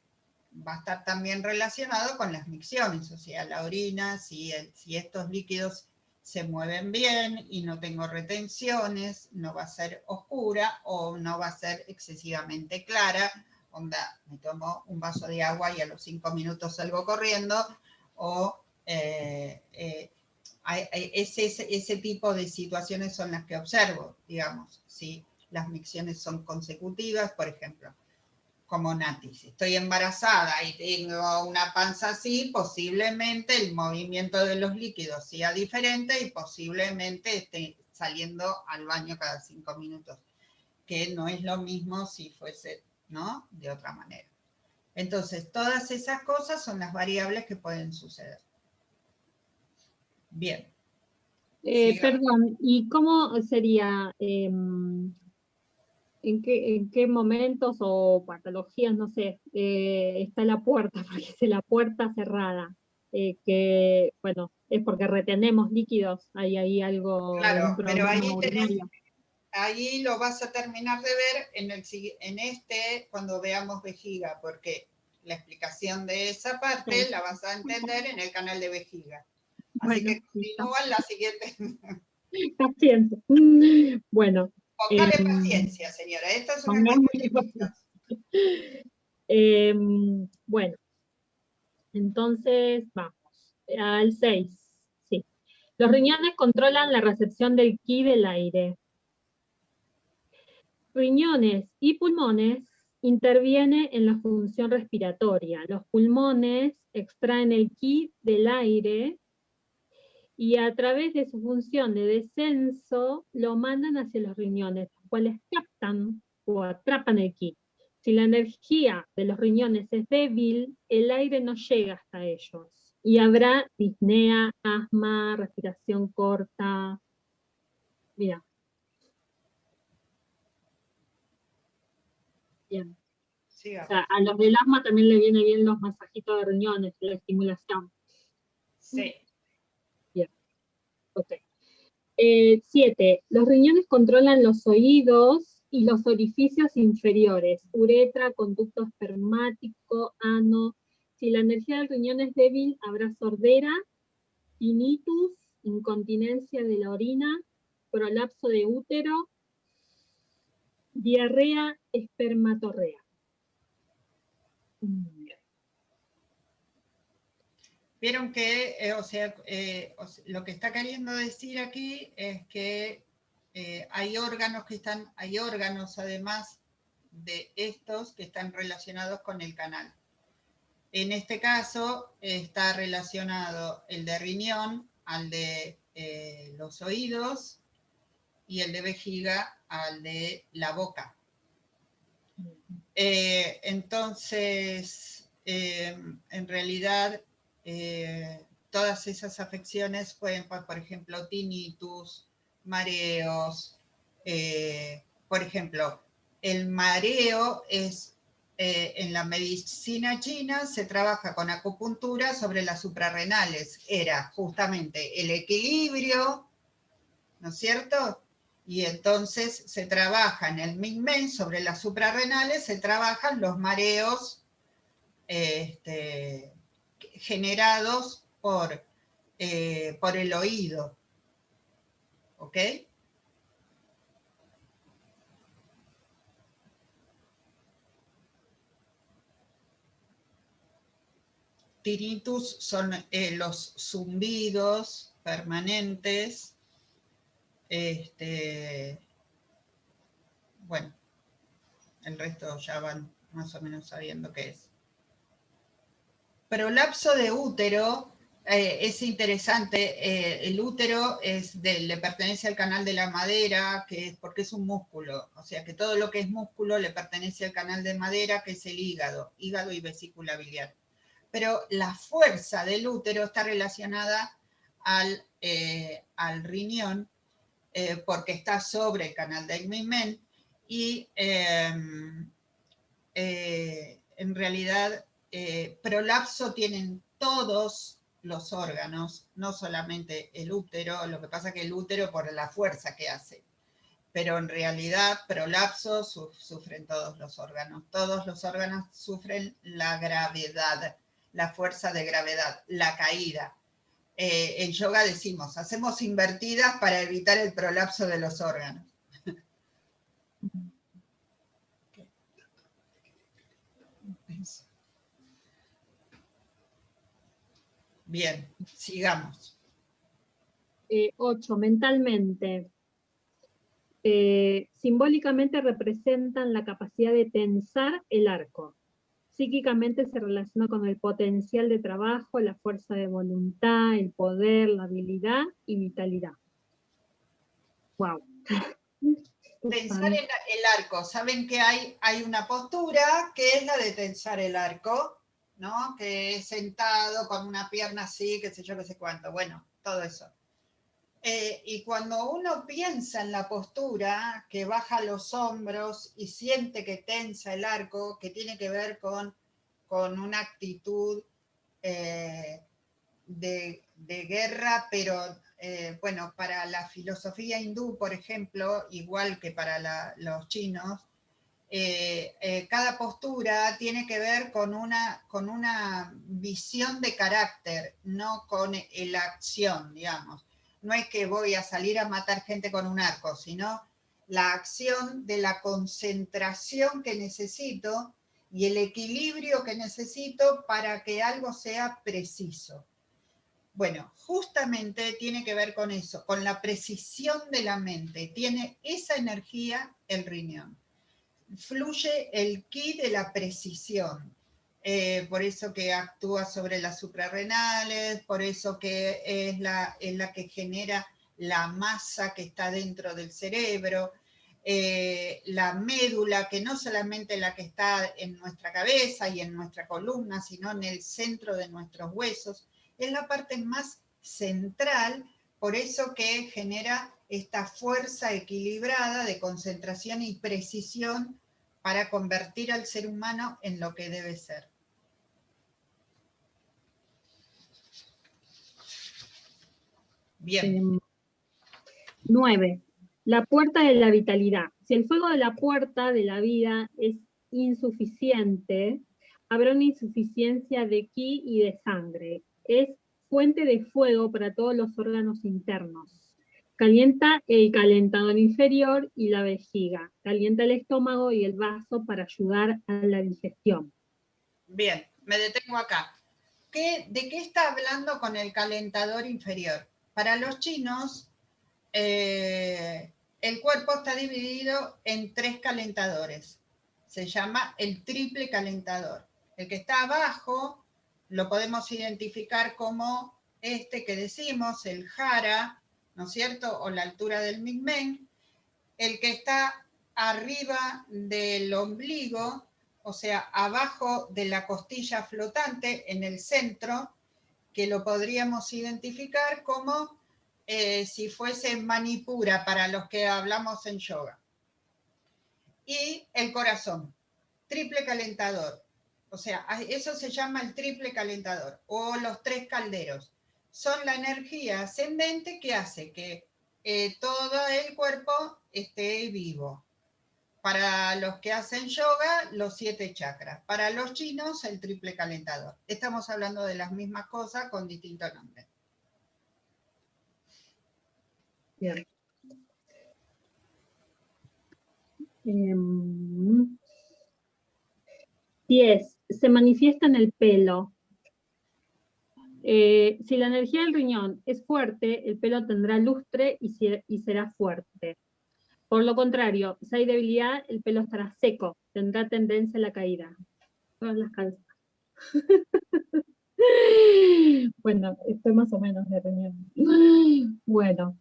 va a estar también relacionado con las micciones, o sea, la orina, si estos líquidos se mueven bien y no tengo retenciones, no va a ser oscura o no va a ser excesivamente clara, onda, me tomo un vaso de agua y a los 5 minutos salgo corriendo, o ese tipo de situaciones son las que observo, digamos, si las micciones son consecutivas, por ejemplo, como Nati, si estoy embarazada y tengo una panza así, posiblemente el movimiento de los líquidos sea diferente y posiblemente esté saliendo al baño cada 5 minutos, que no es lo mismo si fuese, ¿no?, de otra manera. Entonces, todas esas cosas son las variables que pueden suceder. Bien. Perdón, ¿y cómo sería, en qué momentos o patologías, no sé, está la puerta, porque es la puerta cerrada? Que, bueno, es porque retenemos líquidos, hay ahí algo, algún Claro, pero problema urinario. ahí lo vas a terminar de ver cuando veamos vejiga, porque la explicación de esa parte Sí. la vas a entender en el canal de vejiga. Así Bueno, que listo. continúa en la siguiente. Paciencia. Bueno, Póngale paciencia, señora. Esto es una cuestión pongámosle de paciencia. paciencia. Bueno, entonces vamos al 6. Sí. Los riñones controlan la recepción del ki del aire. Riñones y pulmones intervienen en la función respiratoria. Los pulmones extraen el ki del aire y a través de su función de descenso lo mandan hacia los riñones, los cuales captan o atrapan el ki. Si la energía de los riñones es débil, el aire no llega hasta ellos y habrá disnea, asma, respiración corta. Mira. Bien. sigamos. sea, a los del asma también le viene bien los masajitos de riñones, la estimulación. Sí. Bien, ok. 7. Los riñones controlan los oídos y los orificios inferiores, uretra, conducto espermático, ano. Si la energía del riñón es débil, habrá sordera, tinnitus, incontinencia de la orina, prolapso de útero, diarrea, espermatorrea. Vieron que, lo que está queriendo decir aquí es que hay órganos además de estos que están relacionados con el canal. En este caso está relacionado el de riñón al de los oídos y el de vejiga al de la boca. Entonces, en realidad, todas esas afecciones pueden, por ejemplo, tinnitus, mareos. Por ejemplo, el mareo es, en la medicina china se trabaja con acupuntura sobre las suprarrenales. Era justamente el equilibrio, ¿no es cierto? Y entonces se trabaja en el Ming-Men sobre las suprarrenales, se trabajan los mareos generados por el oído. ¿Ok? Tinnitus son los zumbidos permanentes. Bueno, el resto ya van más o menos sabiendo qué es. Prolapso de útero es interesante. El útero le pertenece al canal de la madera, porque es un músculo. O sea que todo lo que es músculo le pertenece al canal de madera, que es el hígado y vesícula biliar. Pero la fuerza del útero está relacionada al riñón, porque está sobre el canal del Ming-Men, y en realidad prolapso tienen todos los órganos, no solamente el útero. Lo que pasa es que el útero por la fuerza que hace, pero en realidad prolapso sufren todos los órganos sufren la gravedad, la fuerza de gravedad, la caída. En yoga decimos, hacemos invertidas para evitar el prolapso de los órganos. Bien, sigamos. 8. Mentalmente. Simbólicamente representan la capacidad de tensar el arco. Psíquicamente se relaciona con el potencial de trabajo, la fuerza de voluntad, el poder, la habilidad y vitalidad. Wow. Tensar el arco. Saben que hay una postura que es la de tensar el arco, ¿no? Que es sentado con una pierna así, qué sé yo, qué sé cuánto. Bueno, todo eso. Y cuando uno piensa en la postura, que baja los hombros y siente que tensa el arco, que tiene que ver con una actitud de guerra, pero bueno, para la filosofía hindú, por ejemplo, igual que para los chinos, cada postura tiene que ver con una visión de carácter, no con la acción, digamos. No es que voy a salir a matar gente con un arco, sino la acción de la concentración que necesito y el equilibrio que necesito para que algo sea preciso. Bueno, justamente tiene que ver con eso, con la precisión de la mente. Tiene esa energía el riñón. Fluye el ki de la precisión. Por eso que actúa sobre las suprarrenales, por eso que es la que genera la masa que está dentro del cerebro. La médula, que no solamente la que está en nuestra cabeza y en nuestra columna, sino en el centro de nuestros huesos, es la parte más central, por eso que genera esta fuerza equilibrada de concentración y precisión para convertir al ser humano en lo que debe ser. Bien. 9. La puerta de la vitalidad. Si el fuego de la puerta de la vida es insuficiente, habrá una insuficiencia de ki y de sangre. Es fuente de fuego para todos los órganos internos. Calienta el calentador inferior y la vejiga. Calienta el estómago y el vaso para ayudar a la digestión. Bien, me detengo acá. ¿De qué está hablando con el calentador inferior? Para los chinos, el cuerpo está dividido en 3 calentadores. Se llama el triple calentador. El que está abajo lo podemos identificar como este que decimos, el jara, ¿no es cierto? O la altura del mingmen. El que está arriba del ombligo, o sea, abajo de la costilla flotante, en el centro, que lo podríamos identificar como si fuese manipura para los que hablamos en yoga. Y el corazón, triple calentador. O sea, eso se llama el triple calentador o los 3 calderos. Son la energía ascendente que hace que todo el cuerpo esté vivo. Para los que hacen yoga, los 7 chakras. Para los chinos, el triple calentador. Estamos hablando de las mismas cosas con distintos nombres. Bien. 10. Se manifiesta en el pelo. Si la energía del riñón es fuerte, el pelo tendrá lustre y será fuerte. Por lo contrario, si hay debilidad, el pelo estará seco, tendrá tendencia a la caída. Todas las calzas. Bueno, estoy más o menos de riñón. Bueno.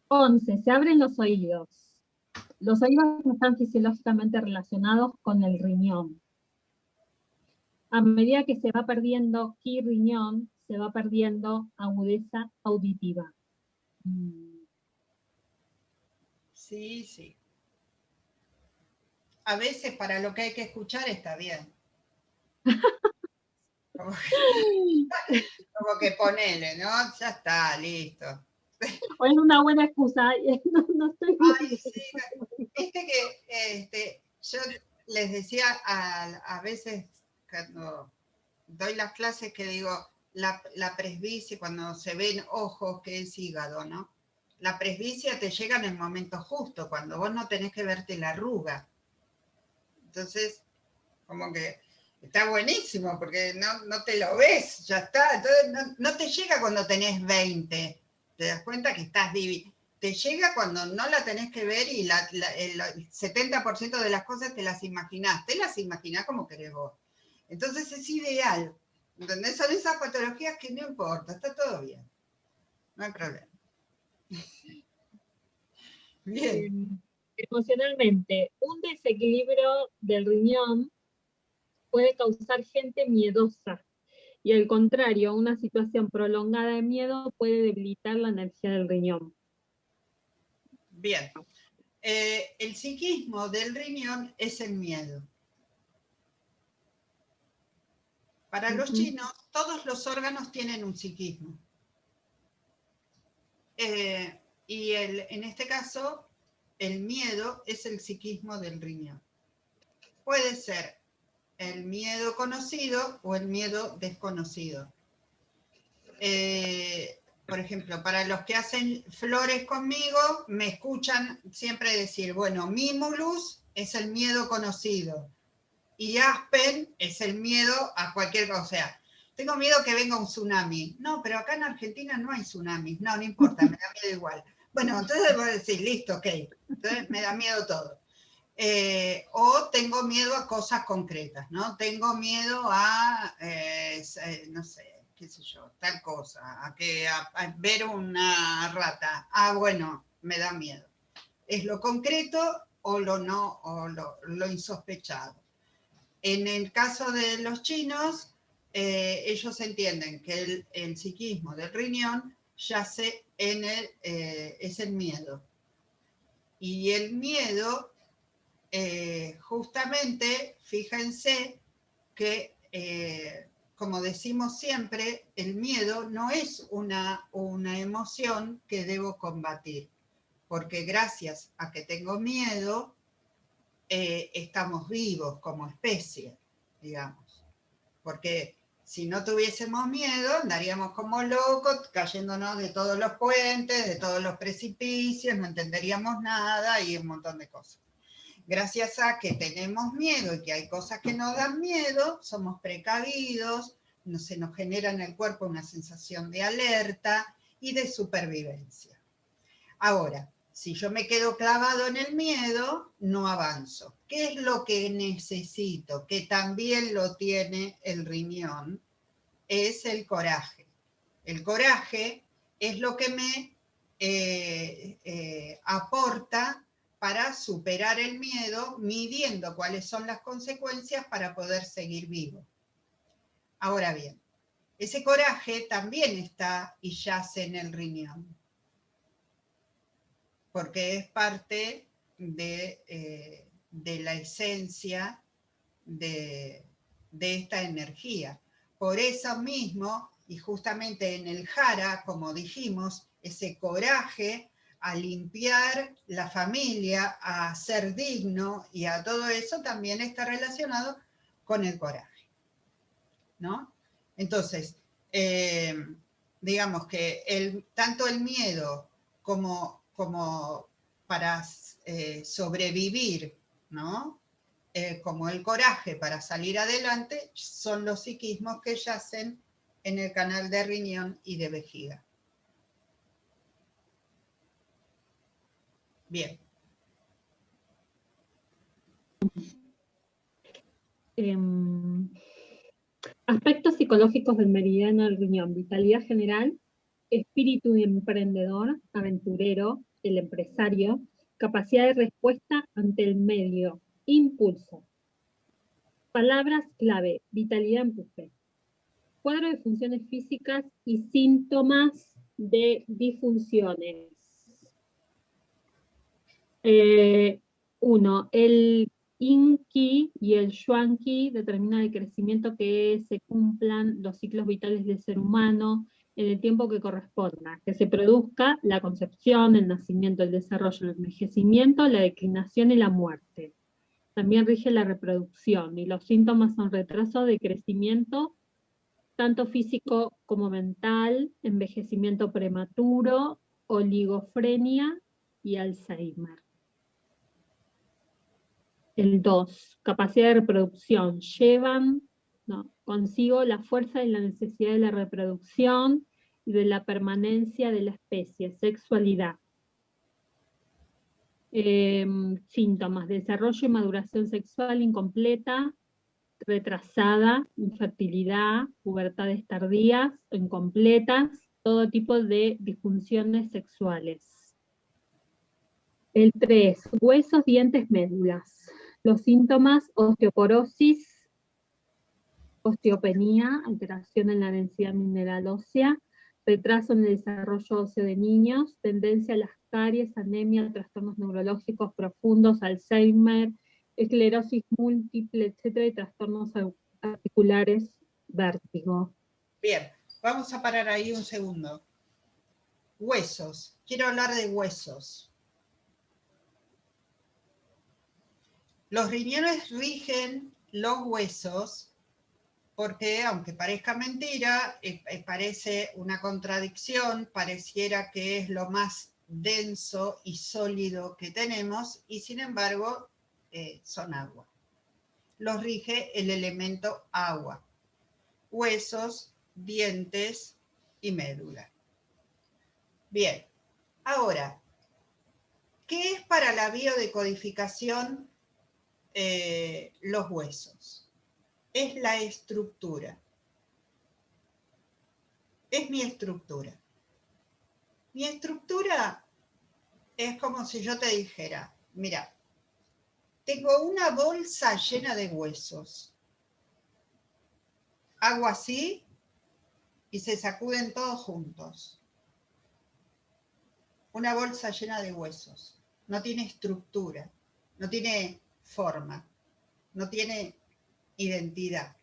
11. Se abren los oídos. Los oídos están fisiológicamente relacionados con el riñón. A medida que se va perdiendo ki riñón, se va perdiendo agudeza auditiva. Sí, sí. A veces para lo que hay que escuchar está bien. Como que ponele, ¿no? Ya está, listo. O es una buena excusa. No estoy Ay, sí. Viste que yo les decía a veces cuando doy las clases que digo, la presbicia, cuando se ven ojos, que es hígado, ¿no? La presbicia te llega en el momento justo, cuando vos no tenés que verte la arruga. Entonces, como que está buenísimo, porque no te lo ves, ya está. Entonces, no te llega cuando tenés 20. Te das cuenta que estás divino. Te llega cuando no la tenés que ver y el 70% de las cosas te las imaginás. Te las imaginás como querés vos. Entonces es ideal. ¿Entendés? Son esas patologías que no importa, está todo bien. No hay problema. Bien. Emocionalmente, un desequilibrio del riñón puede causar gente miedosa y al contrario, una situación prolongada de miedo puede debilitar la energía del riñón. Bien. El psiquismo del riñón es el miedo. Para los chinos, todos los órganos tienen un psiquismo. Y en este caso, el miedo es el psiquismo del riñón. Puede ser el miedo conocido o el miedo desconocido. Por ejemplo, para los que hacen flores conmigo, me escuchan siempre decir, bueno, Mimulus es el miedo conocido y Aspen es el miedo a cualquier cosa. O sea, tengo miedo que venga un tsunami. No, pero acá en Argentina no hay tsunamis. No, no importa, me da miedo igual. Bueno, entonces voy a decir, listo, ok. Entonces me da miedo todo. O tengo miedo a cosas concretas, ¿no? Tengo miedo a, no sé, qué sé yo, tal cosa, a ver una rata. Ah, bueno, me da miedo. Es lo concreto o lo no, o lo insospechado. En el caso de los chinos, ellos entienden que el psiquismo del riñón yace es el miedo. Y el miedo, justamente, fíjense que, como decimos siempre, el miedo no es una emoción que debo combatir, porque gracias a que tengo miedo, estamos vivos como especie, digamos. Porque si no tuviésemos miedo, andaríamos como locos, cayéndonos de todos los puentes, de todos los precipicios, no entenderíamos nada y un montón de cosas. Gracias a que tenemos miedo y que hay cosas que nos dan miedo, somos precavidos, se nos genera en el cuerpo una sensación de alerta y de supervivencia. Ahora, si yo me quedo clavado en el miedo, no avanzo. ¿Qué es lo que necesito? Que también lo tiene el riñón, es el coraje. El coraje es lo que me aporta para superar el miedo, midiendo cuáles son las consecuencias para poder seguir vivo. Ahora bien, ese coraje también está y yace en el riñón, porque es parte de la esencia de esta energía. Por eso mismo, y justamente en el jara, como dijimos, ese coraje a limpiar la familia, a ser digno y a todo eso también está relacionado con el coraje, ¿no? Entonces, digamos que tanto el miedo como para sobrevivir, ¿no? Como el coraje para salir adelante, son los psiquismos que yacen en el canal de riñón y de vejiga. Bien. Aspectos psicológicos del meridiano del riñón: vitalidad general, espíritu emprendedor, aventurero, el empresario, capacidad de respuesta ante el medio, impulso. Palabras clave: vitalidad, empuje. Cuadro de funciones físicas y síntomas de disfunciones. 1. El Yin-Qi y el Xuan-Qi determinan el crecimiento, que se cumplan los ciclos vitales del ser humano en el tiempo que corresponda, que se produzca la concepción, el nacimiento, el desarrollo, el envejecimiento, la declinación y la muerte. También rige la reproducción, y los síntomas son retraso de crecimiento, tanto físico como mental, envejecimiento prematuro, oligofrenia y Alzheimer. El 2, capacidad de reproducción. Llevan consigo la fuerza y la necesidad de la reproducción y de la permanencia de la especie. Sexualidad. Síntomas: desarrollo y maduración sexual incompleta, retrasada, infertilidad, pubertades tardías, incompletas, todo tipo de disfunciones sexuales. El 3, huesos, dientes, médulas. Los síntomas: osteoporosis, osteopenia, alteración en la densidad mineral ósea, retraso en el desarrollo óseo de niños, tendencia a las caries, anemia, trastornos neurológicos profundos, Alzheimer, esclerosis múltiple, etcétera, y trastornos articulares, vértigo. Bien, vamos a parar ahí un segundo. Huesos. Quiero hablar de huesos. Los riñones rigen los huesos porque, aunque parezca mentira, parece una contradicción, pareciera que es lo más denso y sólido que tenemos, y sin embargo son agua. Los rige el elemento agua: huesos, dientes y médula. Bien, ahora, ¿qué es para la biodecodificación los huesos? Es la estructura. Es mi estructura. Mi estructura es como si yo te dijera, mira, tengo una bolsa llena de huesos. Hago así y se sacuden todos juntos. Una bolsa llena de huesos. no tiene estructura, no tiene forma, no tiene identidad.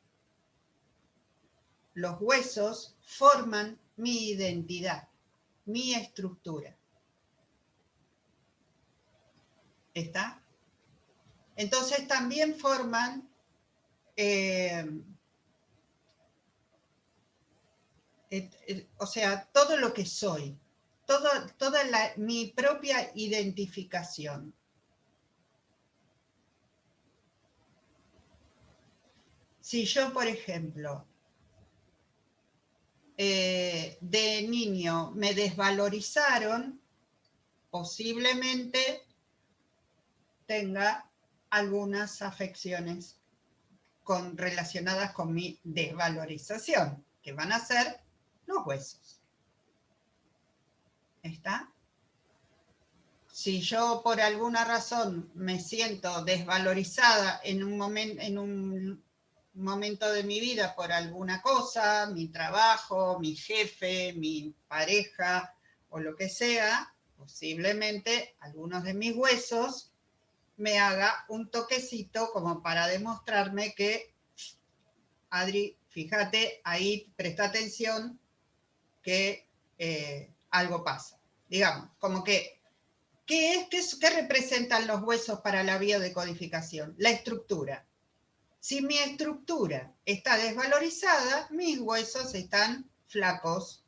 Los huesos forman mi identidad, mi estructura. ¿Está? Entonces también forman o sea, todo lo que soy, toda mi propia identificación. Si yo, por ejemplo, de niño me desvalorizaron, posiblemente tenga algunas afecciones relacionadas con mi desvalorización, que van a ser los huesos. ¿Está? Si yo por alguna razón me siento desvalorizada en un momento de mi vida por alguna cosa, mi trabajo, mi jefe, mi pareja o lo que sea, posiblemente algunos de mis huesos me haga un toquecito como para demostrarme que, Adri, fíjate, ahí presta atención que algo pasa. Digamos, como que, ¿qué representan los huesos para la biodecodificación? La estructura. Si mi estructura está desvalorizada, mis huesos están flacos,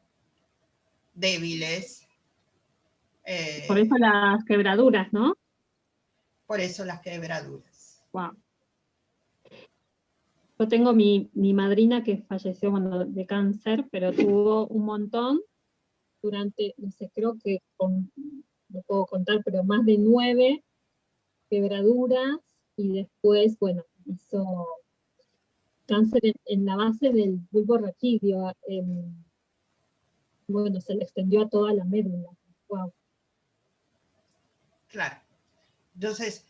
débiles. Por eso las quebraduras, ¿no? Por eso las quebraduras. Wow. Yo tengo mi madrina que falleció de cáncer, pero tuvo un montón durante, no sé, creo que, no puedo contar, pero más de 9 quebraduras, y después, bueno, hizo cáncer en la base del bulbo raquídeo, bueno, se le extendió a toda la médula. Wow. Claro. Entonces,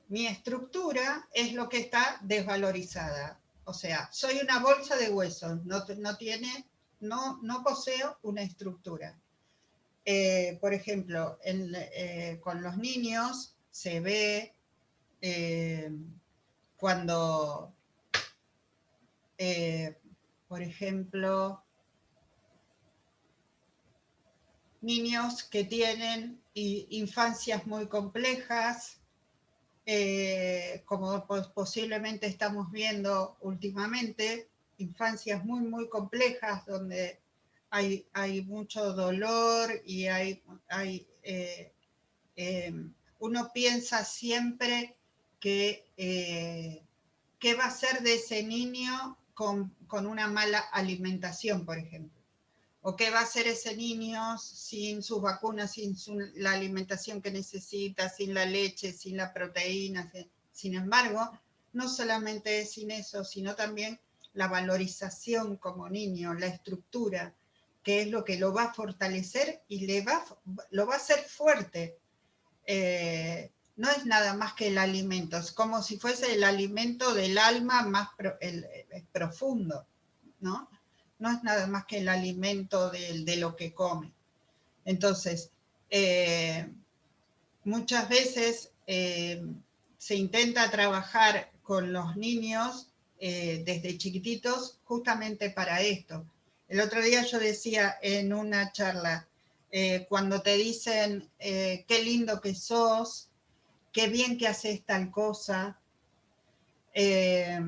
mi estructura es lo que está desvalorizada. O sea, soy una bolsa de huesos, no poseo una estructura. Por ejemplo, con los niños se ve cuando, por ejemplo, niños que tienen infancias muy complejas, como posiblemente estamos viendo últimamente, infancias muy, muy complejas donde hay mucho dolor y uno piensa siempre que qué va a ser de ese niño con una mala alimentación, por ejemplo. ¿O qué va a hacer ese niño sin sus vacunas, sin la alimentación que necesita, sin la leche, sin la proteína? Sin embargo, no solamente sin eso, sino también la valorización como niño, la estructura, que es lo que lo va a fortalecer y lo va a hacer fuerte. No es nada más que el alimento, es como si fuese el alimento del alma más profundo, ¿no? No es nada más que el alimento de lo que come. Entonces, muchas veces se intenta trabajar con los niños desde chiquititos justamente para esto. El otro día yo decía en una charla, cuando te dicen qué lindo que sos, qué bien que haces tal cosa, qué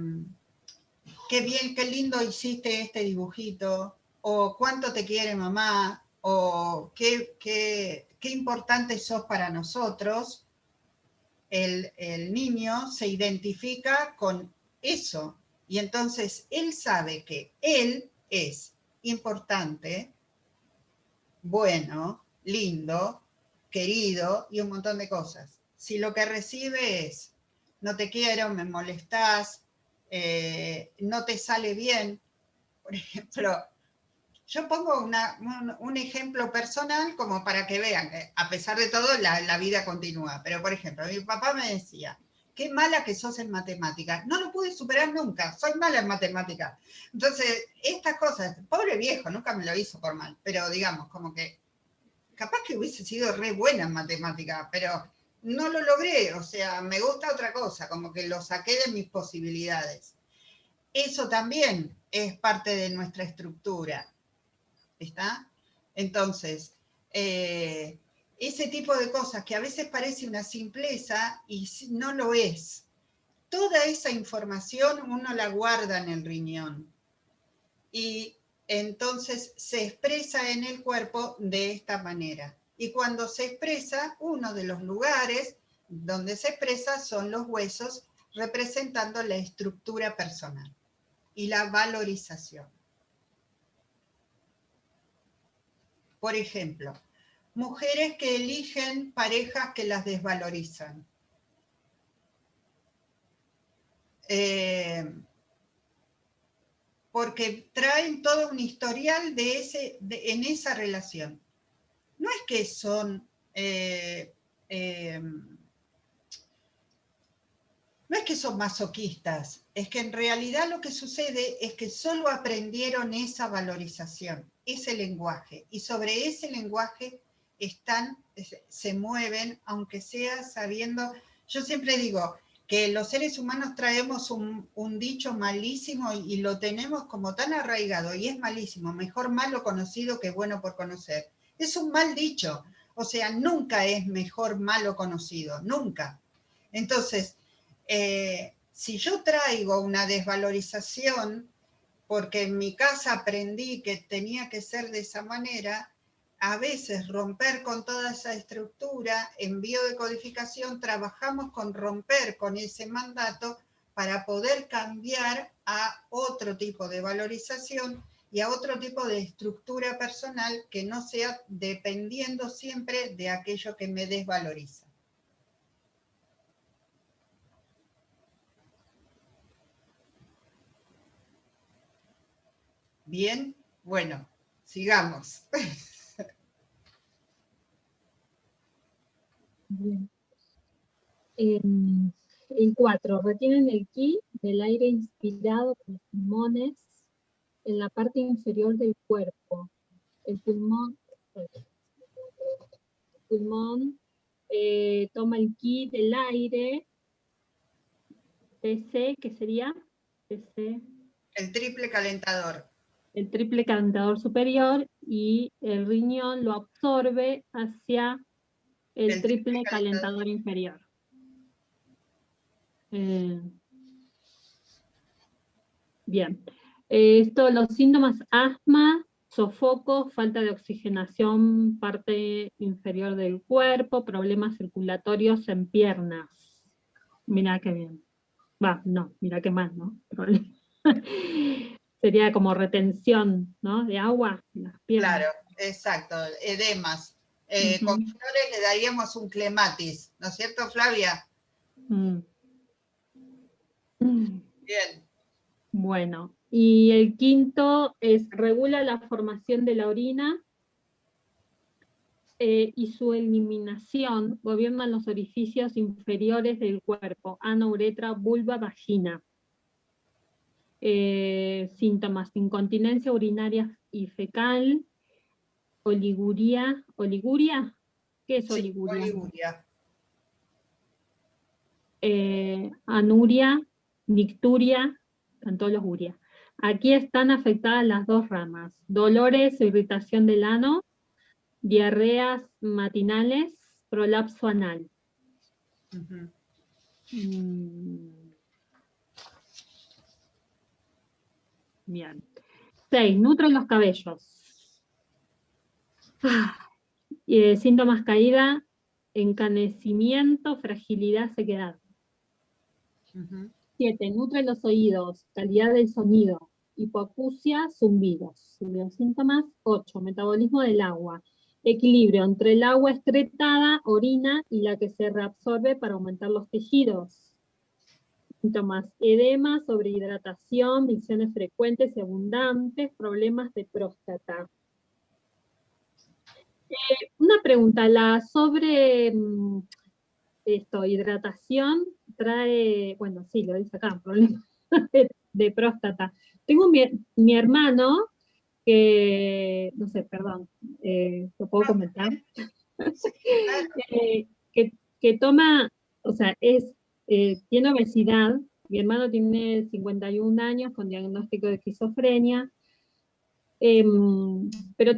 bien, qué lindo hiciste este dibujito, o cuánto te quiere mamá, o qué importante sos para nosotros, el niño se identifica con eso, y entonces él sabe que él es importante, bueno, lindo, querido y un montón de cosas. Si lo que recibe es, no te quiero, me molestás, no te sale bien, por ejemplo, yo pongo un ejemplo personal como para que vean que a pesar de todo la vida continúa, pero por ejemplo, mi papá me decía, qué mala que sos en matemáticas, no lo pude superar nunca, soy mala en matemáticas. Entonces, estas cosas, pobre viejo, nunca me lo hizo por mal, pero digamos, como que capaz que hubiese sido re buena en matemática, pero no lo logré, o sea, me gusta otra cosa, como que lo saqué de mis posibilidades. Eso también es parte de nuestra estructura, ¿está? Entonces, ese tipo de cosas que a veces parece una simpleza y no lo es. Toda esa información uno la guarda en el riñón y entonces se expresa en el cuerpo de esta manera. Y cuando se expresa, uno de los lugares donde se expresa son los huesos, representando la estructura personal y la valorización. Por ejemplo, mujeres que eligen parejas que las desvalorizan. Porque traen todo un historial en esa relación. No es que son no es que son masoquistas, es que en realidad lo que sucede es que solo aprendieron esa valorización, ese lenguaje, y sobre ese lenguaje se mueven, aunque sea sabiendo, yo siempre digo que los seres humanos traemos un dicho malísimo y lo tenemos como tan arraigado, y es malísimo, mejor malo conocido que bueno por conocer. Es un mal dicho, o sea, nunca es mejor malo conocido, nunca. Entonces, si yo traigo una desvalorización, porque en mi casa aprendí que tenía que ser de esa manera, a veces romper con toda esa estructura, en biodecodificación trabajamos con romper con ese mandato para poder cambiar a otro tipo de valorización y a otro tipo de estructura personal que no sea dependiendo siempre de aquello que me desvaloriza. Bien, bueno, sigamos. Bien. El 4, retienen el ki del aire inspirado por los pulmones en la parte inferior del cuerpo. El pulmón toma el ki del aire, TC, ¿qué sería? TC. El triple calentador. El triple calentador superior, y el riñón lo absorbe hacia el triple calentador inferior. Bien. Los síntomas: asma, sofoco, falta de oxigenación, parte inferior del cuerpo, problemas circulatorios en piernas. Mirá qué bien. Mirá qué mal, ¿no? Sería como retención, ¿no? De agua en las piernas. Claro, exacto, edemas. Con flores le daríamos un clematis, ¿no es cierto, Flavia? Bien. Bueno, y el quinto es regula la formación de la orina y su eliminación, gobiernan los orificios inferiores del cuerpo: ano, uretra, vulva, vagina. Síntomas: incontinencia urinaria y fecal, oliguria. ¿Oliguria? ¿Qué es oliguria? Sí, oliguria. Anuria, nicturia, están todos los uria. Aquí están afectadas las dos ramas: dolores o irritación del ano, diarreas matinales, prolapso anal. Bien. 6. Nutren los cabellos. Síntomas: caída, encanecimiento, fragilidad, sequedad. 7. Nutren los oídos, calidad del sonido, hipoacusia, zumbidos. Los síntomas. 8. Metabolismo del agua, equilibrio entre el agua excretada, orina, y la que se reabsorbe para aumentar los tejidos. Síntomas: edema, sobrehidratación, visiones frecuentes y abundantes, problemas de próstata. Una pregunta: la hidratación trae, bueno, sí, lo dice acá, problemas de próstata. Tengo mi hermano que, no sé, perdón, ¿lo puedo comentar? Sí, claro. Que toma, o sea, tiene obesidad, mi hermano tiene 51 años con diagnóstico de esquizofrenia, pero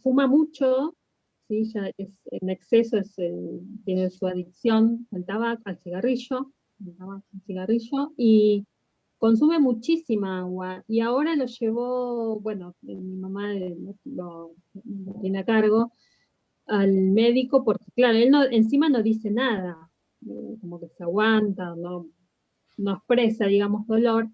fuma mucho, ¿sí? Ya en exceso tiene su adicción al tabaco, al cigarrillo, y consume muchísima agua. Y ahora lo llevó, bueno, mi mamá lo tiene a cargo, al médico, porque claro, él encima no dice nada, como que se aguanta, no expresa, digamos, dolor,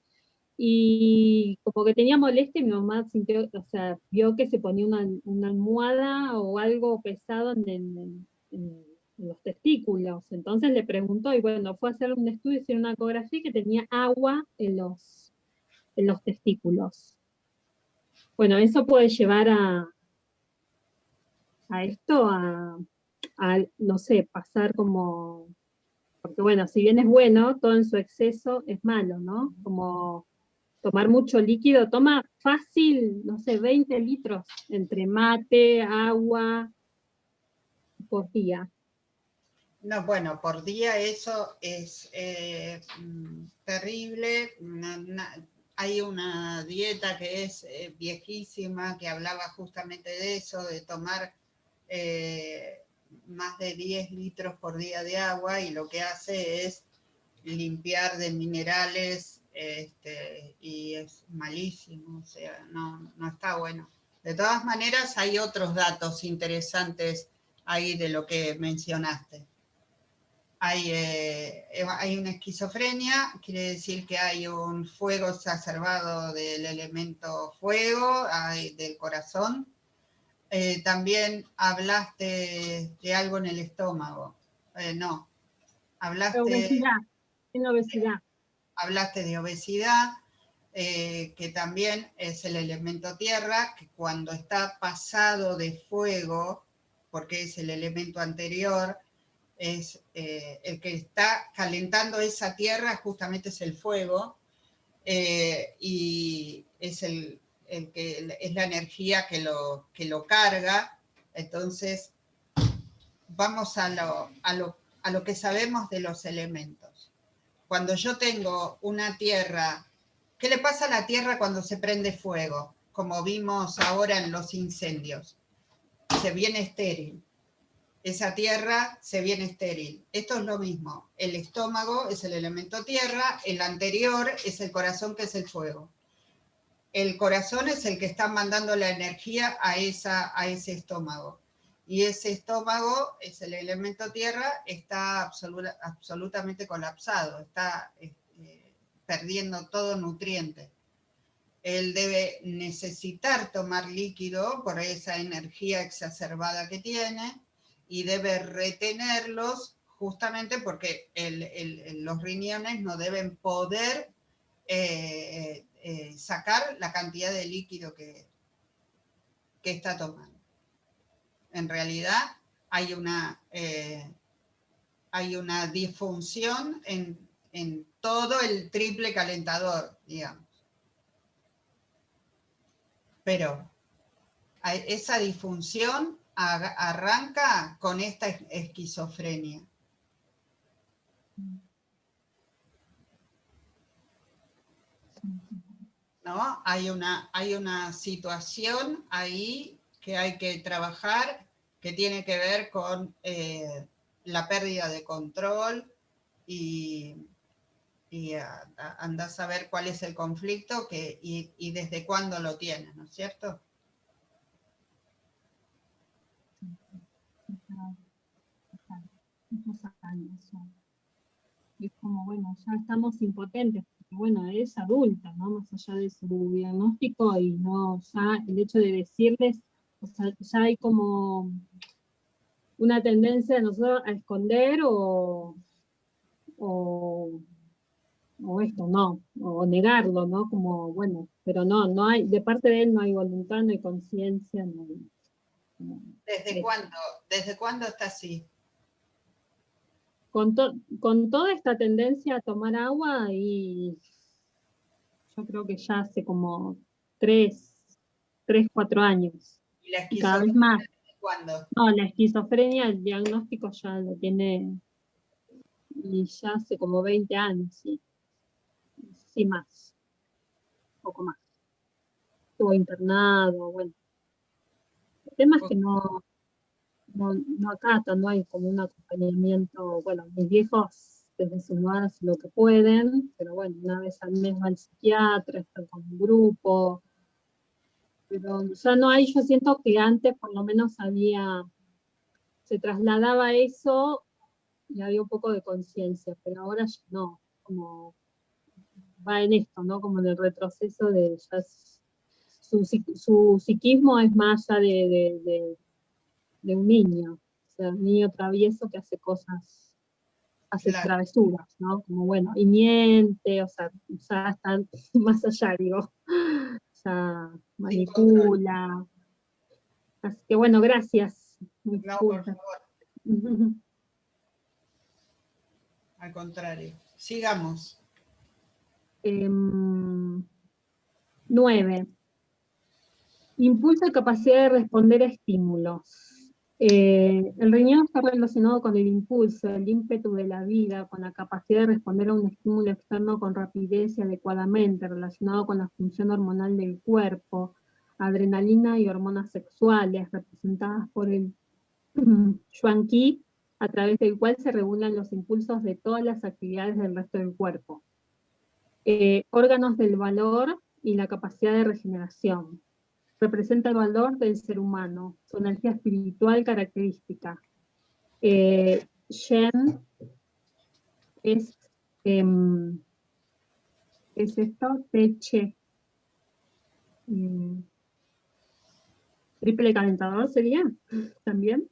y como que tenía molestia y mi mamá sintió, o sea, vio que se ponía una almohada o algo pesado en los testículos. Entonces le preguntó y bueno, fue a hacer un estudio, hicieron una ecografía que tenía agua en los testículos. Bueno, eso puede llevar a esto, no sé, pasar como, porque bueno, si bien es bueno, todo en su exceso es malo, ¿no? Como tomar mucho líquido, toma fácil, no sé, 20 litros entre mate, agua, por día. No, bueno, por día eso es terrible. Hay una dieta que es viejísima, que hablaba justamente de eso, de tomar eh, más de 10 litros por día de agua, y lo que hace es limpiar de minerales, y es malísimo, o sea, no está bueno. De todas maneras, hay otros datos interesantes ahí de lo que mencionaste. Hay una esquizofrenia, quiere decir que hay un fuego exacerbado del elemento fuego, del corazón. También hablaste de algo en el estómago. No, hablaste, Obesidad, en obesidad. hablaste de obesidad, que también es el elemento tierra, que cuando está pasado de fuego, porque es el elemento anterior, es el que está calentando esa tierra, justamente es el fuego, y es es la energía que lo carga. Entonces, vamos a lo que sabemos de los elementos. Cuando yo tengo una tierra, ¿qué le pasa a la tierra cuando se prende fuego? Como vimos ahora en los incendios, se viene estéril. Esa tierra se viene estéril. Esto es lo mismo. El estómago es el elemento tierra, el anterior es el corazón, que es el fuego. El corazón es el que está mandando la energía a ese estómago. Y ese estómago es el elemento tierra, está absolutamente colapsado, está perdiendo todo nutriente. Él debe necesitar tomar líquido por esa energía exacerbada que tiene, y debe retenerlos justamente porque los riñones no deben poder sacar la cantidad de líquido que está tomando. En realidad hay una disfunción en todo el triple calentador, digamos. Pero esa disfunción arranca con esta esquizofrenia. ¿No? Hay una situación ahí que hay que trabajar, que tiene que ver con la pérdida de control, y andás a ver cuál es el conflicto y desde cuándo lo tienes, ¿no es cierto? Muchos años. Y es como, bueno, ya estamos impotentes, porque bueno, es adulta, ¿no? Más allá de su diagnóstico, y no, ya el hecho de decirles, o sea, ya hay como una tendencia de nosotros a esconder o, o esto, no, o negarlo, ¿no? Como, bueno, pero no hay, de parte de él no hay voluntad, no hay conciencia, no hay, ¿Desde cuándo? ¿Desde cuándo está así? con toda esta tendencia a tomar agua, y yo creo que ya hace como 3, 3, 4 años. ¿Y la Y cada vez esquizofrenia más. desde cuándo? No, la esquizofrenia, el diagnóstico ya lo tiene, y ya hace como 20 años, sí. Sí, más, poco más. Estuvo internado, bueno. El tema es que no acatan, no hay como un acompañamiento. Bueno, mis viejos desde su lugar hacen lo que pueden, pero bueno, una vez al mes va al psiquiatra, están con un grupo, pero ya no hay. Yo siento que antes por lo menos se trasladaba eso y había un poco de conciencia, pero ahora ya no, como va en esto, ¿no? Como en el retroceso de ya su psiquismo es más allá de un niño, o sea, un niño travieso que hace cosas, hace Claro, travesuras, ¿no? Como bueno, y miente, o sea, ya están más allá, digo, ya sin control. manipula. Así que bueno, gracias. No, por Disculpa. favor, al contrario. Sigamos. 9. Impulso y capacidad de responder a estímulos. El riñón está relacionado con el impulso, el ímpetu de la vida, con la capacidad de responder a un estímulo externo con rapidez y adecuadamente, relacionado con la función hormonal del cuerpo, adrenalina y hormonas sexuales, representadas por el Yuan Qi, a través del cual se regulan los impulsos de todas las actividades del resto del cuerpo. Órganos del valor y la capacidad de regeneración. Representa el valor del ser humano, su energía espiritual característica. Shen es esto, Teche. Triple calentador sería también,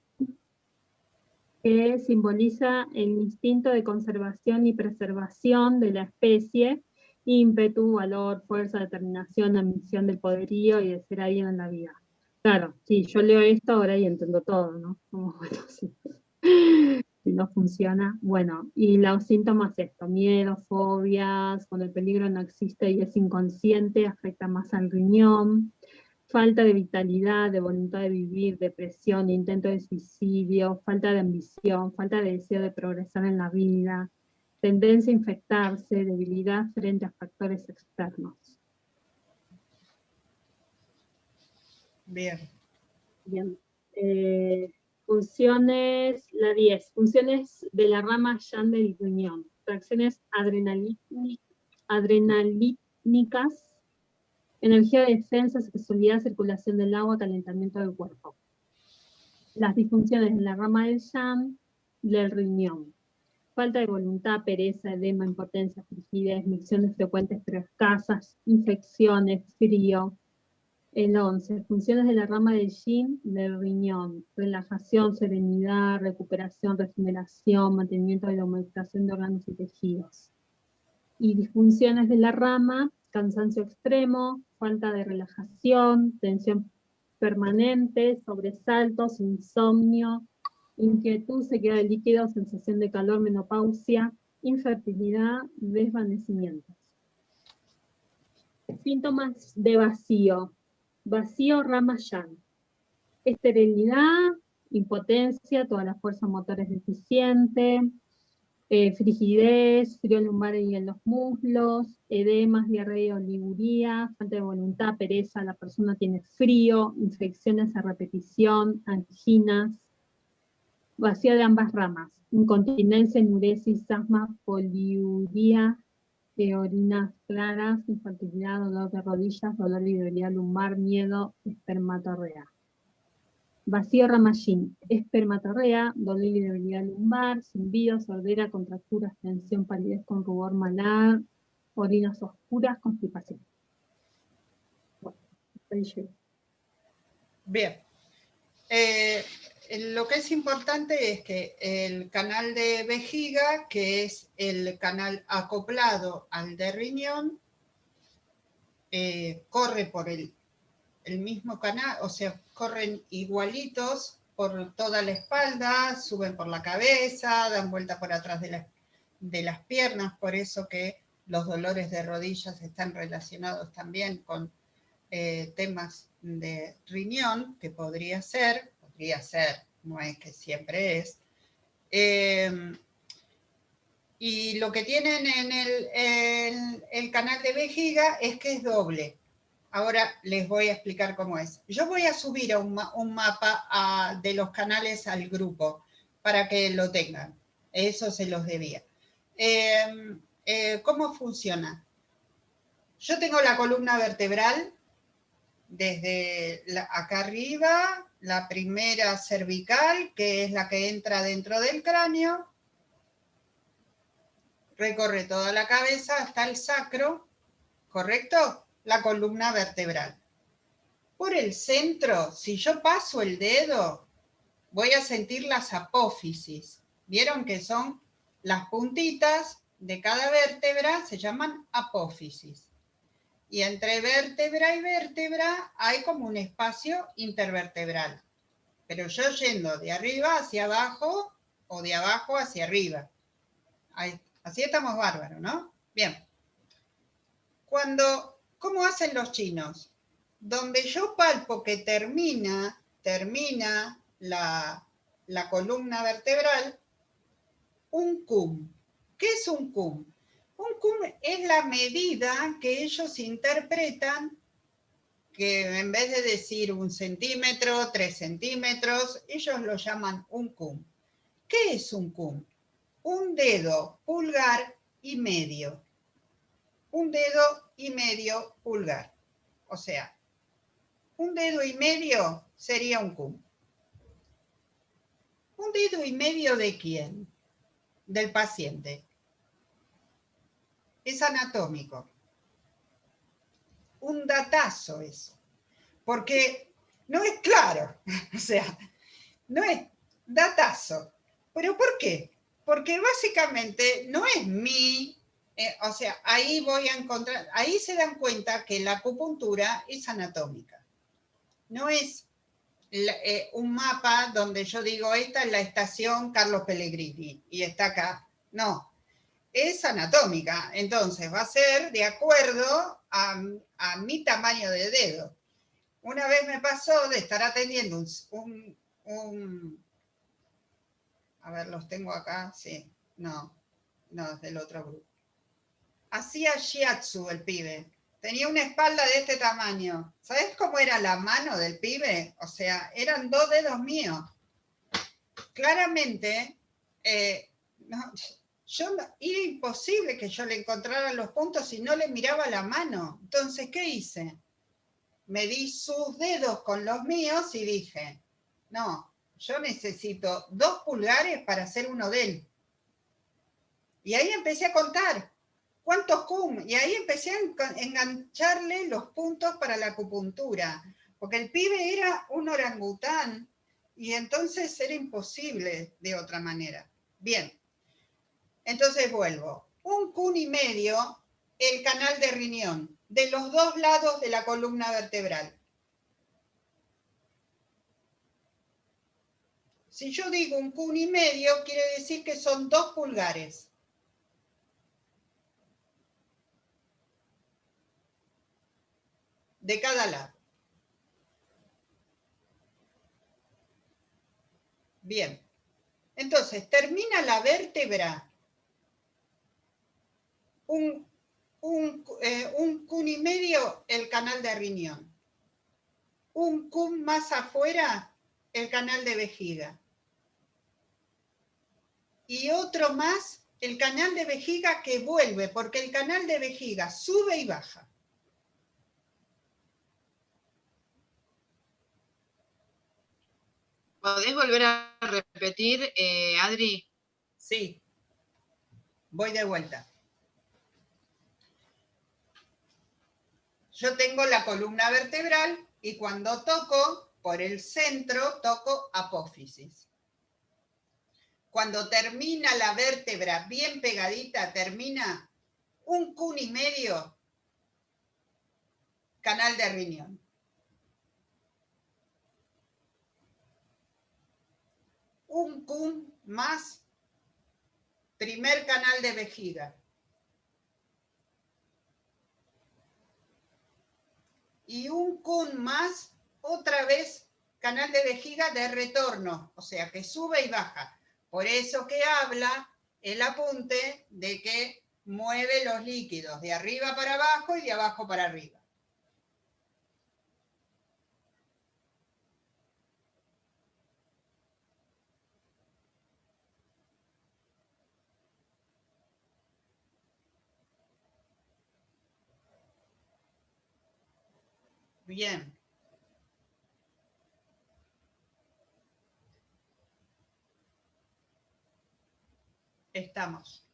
que simboliza el instinto de conservación y preservación de la especie, ímpetu, valor, fuerza, determinación, ambición del poderío y de ser alguien en la vida. Claro, sí, yo leo esto ahora y entiendo todo, ¿no? Como, bueno, sí. Si no funciona, bueno, y los síntomas esto, miedo, fobias, cuando el peligro no existe y es inconsciente, afecta más al riñón, falta de vitalidad, de voluntad de vivir, depresión, intento de suicidio, falta de ambición, falta de deseo de progresar en la vida, tendencia a infectarse, debilidad frente a factores externos. Bien. Bien. Funciones, la 10, funciones de la rama Yang del riñón, reacciones adrenalínicas, energía de defensa, sexualidad, circulación del agua, calentamiento del cuerpo. Las disfunciones en la rama del Yang del riñón, falta de voluntad, pereza, edema, impotencia, frigidez, micciones frecuentes pero escasas, infecciones, frío. El 11, funciones de la rama del Yin del riñón, relajación, serenidad, recuperación, regeneración, mantenimiento de la humectación de órganos y tejidos. Y disfunciones de la rama, cansancio extremo, falta de relajación, tensión permanente, sobresaltos, insomnio, inquietud, sequedad de líquidos, sensación de calor, menopausia, infertilidad, desvanecimientos. Síntomas de vacío. Vacío rama Yang. Esterilidad, impotencia, toda la fuerza motora es deficiente, frigidez, frío lumbar y en los muslos, edemas, diarrea, oliguría, falta de voluntad, pereza, la persona tiene frío, infecciones a repetición, anginas, vacío de ambas ramas, incontinencia, enuresis, asma, poliuria, orinas claras, infertilidad, dolor de rodillas, dolor de debilidad lumbar, miedo, espermatorrea. Vacío rama Yin, espermatorrea, dolor y debilidad lumbar, zumbido, sordera, contracturas, tensión, palidez con rubor malar, orinas oscuras, constipación. Bueno, ahí llego. Bien. Lo que es importante es que el canal de vejiga, que es el canal acoplado al de riñón, corre por el mismo canal, o sea, corren igualitos por toda la espalda, suben por la cabeza, dan vuelta por atrás de las piernas, por eso que los dolores de rodillas están relacionados también con temas de riñón, que podría ser, no es que siempre es. Y lo que tienen en el canal de vejiga es que es doble. Ahora les voy a explicar cómo es. Yo voy a subir un mapa de los canales al grupo para que lo tengan. Eso se los debía. ¿Cómo funciona? Yo tengo la columna vertebral desde acá arriba, la primera cervical, que es la que entra dentro del cráneo, recorre toda la cabeza hasta el sacro, ¿correcto? La columna vertebral. Por el centro, si yo paso el dedo, voy a sentir las apófisis. ¿Vieron que son las puntitas de cada vértebra? Se llaman apófisis. Y entre vértebra y vértebra hay como un espacio intervertebral. Pero yo yendo de arriba hacia abajo o de abajo hacia arriba. Así estamos bárbaros, ¿no? Bien. ¿Cómo hacen los chinos? Donde yo palpo que termina la columna vertebral, un cum. ¿Qué es un cum? Un cum es la medida que ellos interpretan, que en vez de decir 1 centímetro, 3 centímetros, ellos lo llaman un cum. ¿Qué es un cum? Un dedo pulgar y medio. Un dedo y medio pulgar. O sea, un dedo y medio sería un cum. ¿Un dedo y medio de quién? Del paciente. Es anatómico. Un datazo eso. Porque no es claro. O sea, no es datazo. ¿Pero por qué? Porque básicamente no es o sea, ahí voy a encontrar, ahí se dan cuenta que la acupuntura es anatómica. No es un mapa donde yo digo, esta es la estación Carlos Pellegrini y está acá. No, es anatómica. Entonces va a ser de acuerdo a mi tamaño de dedo. Una vez me pasó de estar atendiendo a ver, los tengo acá, sí, no, es del otro grupo. Hacía shiatsu el pibe, tenía una espalda de este tamaño. ¿Sabes cómo era la mano del pibe? O sea, eran 2 dedos míos. Claramente, era imposible que yo le encontrara los puntos si no le miraba la mano. Entonces, ¿qué hice? Medí sus dedos con los míos y dije, no, yo necesito 2 pulgares para hacer uno de él. Y ahí empecé a contar cuántos cum, y ahí empecé a engancharle los puntos para la acupuntura, porque el pibe era un orangután y entonces era imposible de otra manera. Bien, entonces vuelvo. 1 cum y medio el canal de riñón, de los 2 lados de la columna vertebral. Si yo digo 1 cum y medio, quiere decir que son 2 pulgares. De cada lado. Bien. Entonces, termina la vértebra un cum y medio el canal de riñón. Un cum más afuera el canal de vejiga. Y otro más el canal de vejiga que vuelve, porque el canal de vejiga sube y baja. ¿Podés volver a repetir, Adri? Sí, voy de vuelta. Yo tengo la columna vertebral y cuando toco por el centro, toco apófisis. Cuando termina la vértebra bien pegadita, termina 1 cum y medio, canal de riñón. 1 cum más primer canal de vejiga. y un kun más, otra vez canal de vejiga de retorno, o sea que sube y baja. Por eso que habla el apunte de que mueve los líquidos de arriba para abajo y de abajo para arriba. Bien. Estamos.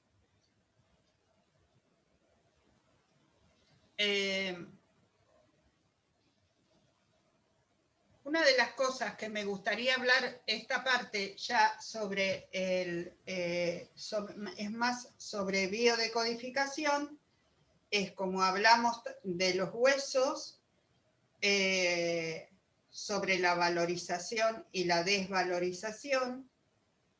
Una de las cosas que me gustaría hablar esta parte ya sobre es más sobre biodecodificación, es como hablamos de los huesos, sobre la valorización y la desvalorización.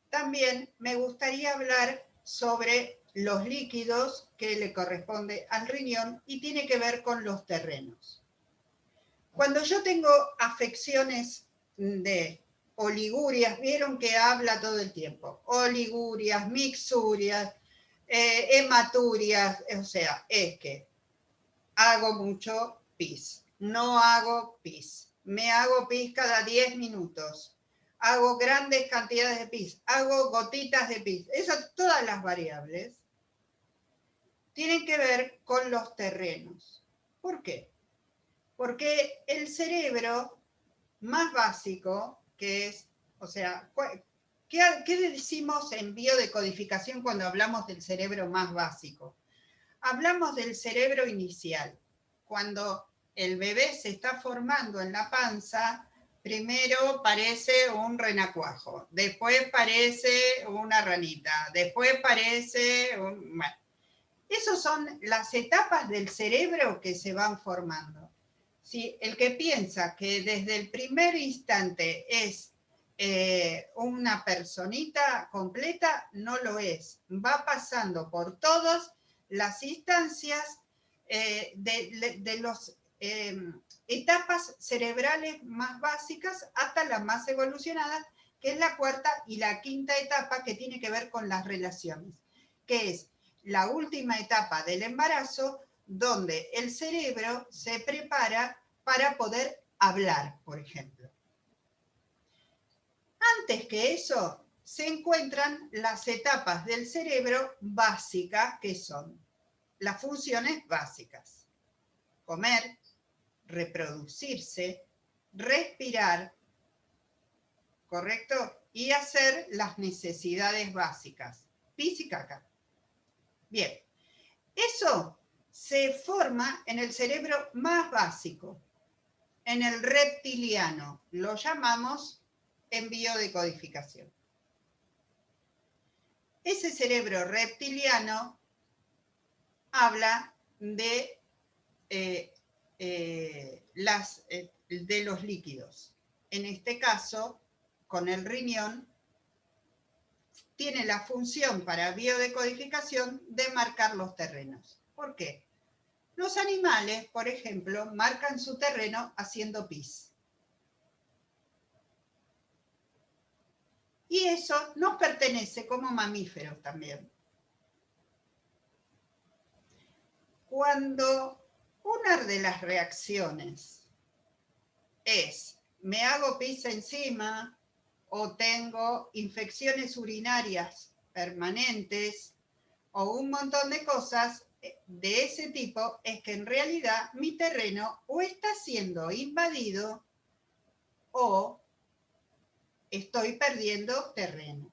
También me gustaría hablar sobre los líquidos que le corresponde al riñón y tiene que ver con los terrenos. Cuando yo tengo afecciones de oligurias, vieron que habla todo el tiempo, oligurias, mixurias, hematurias, o sea, es que hago mucho pis, no hago pis, me hago pis cada 10 minutos, hago grandes cantidades de pis, hago gotitas de pis, esas, todas las variables tienen que ver con los terrenos. ¿Por qué? Porque el cerebro más básico, que es, o sea, ¿qué decimos en biodecodificación cuando hablamos del cerebro más básico? Hablamos del cerebro inicial. Cuando el bebé se está formando en la panza, primero parece un renacuajo, después parece una ranita, después parece un... Bueno, esas son las etapas del cerebro que se van formando. ¿Sí? El que piensa que desde el primer instante es una personita completa, no lo es. Va pasando por todas las instancias de las etapas cerebrales más básicas hasta las más evolucionadas, que es la cuarta y la quinta etapa, que tiene que ver con las relaciones, que es la última etapa del embarazo, donde el cerebro se prepara para poder hablar, por ejemplo. Antes que eso, se encuentran las etapas del cerebro básicas, que son las funciones básicas: comer, reproducirse, respirar, ¿correcto? Y hacer las necesidades básicas, pis y caca. Bien, eso se forma en el cerebro más básico, en el reptiliano, lo llamamos en biodecodificación. Ese cerebro reptiliano habla de los líquidos. En este caso, con el riñón, tiene la función para biodecodificación de marcar los terrenos. ¿Por qué? Los animales, por ejemplo, marcan su terreno haciendo pis. Y eso nos pertenece como mamíferos también. Cuando una de las reacciones es, me hago pis encima o tengo infecciones urinarias permanentes o un montón de cosas de ese tipo, es que en realidad mi terreno o está siendo invadido o estoy perdiendo terreno.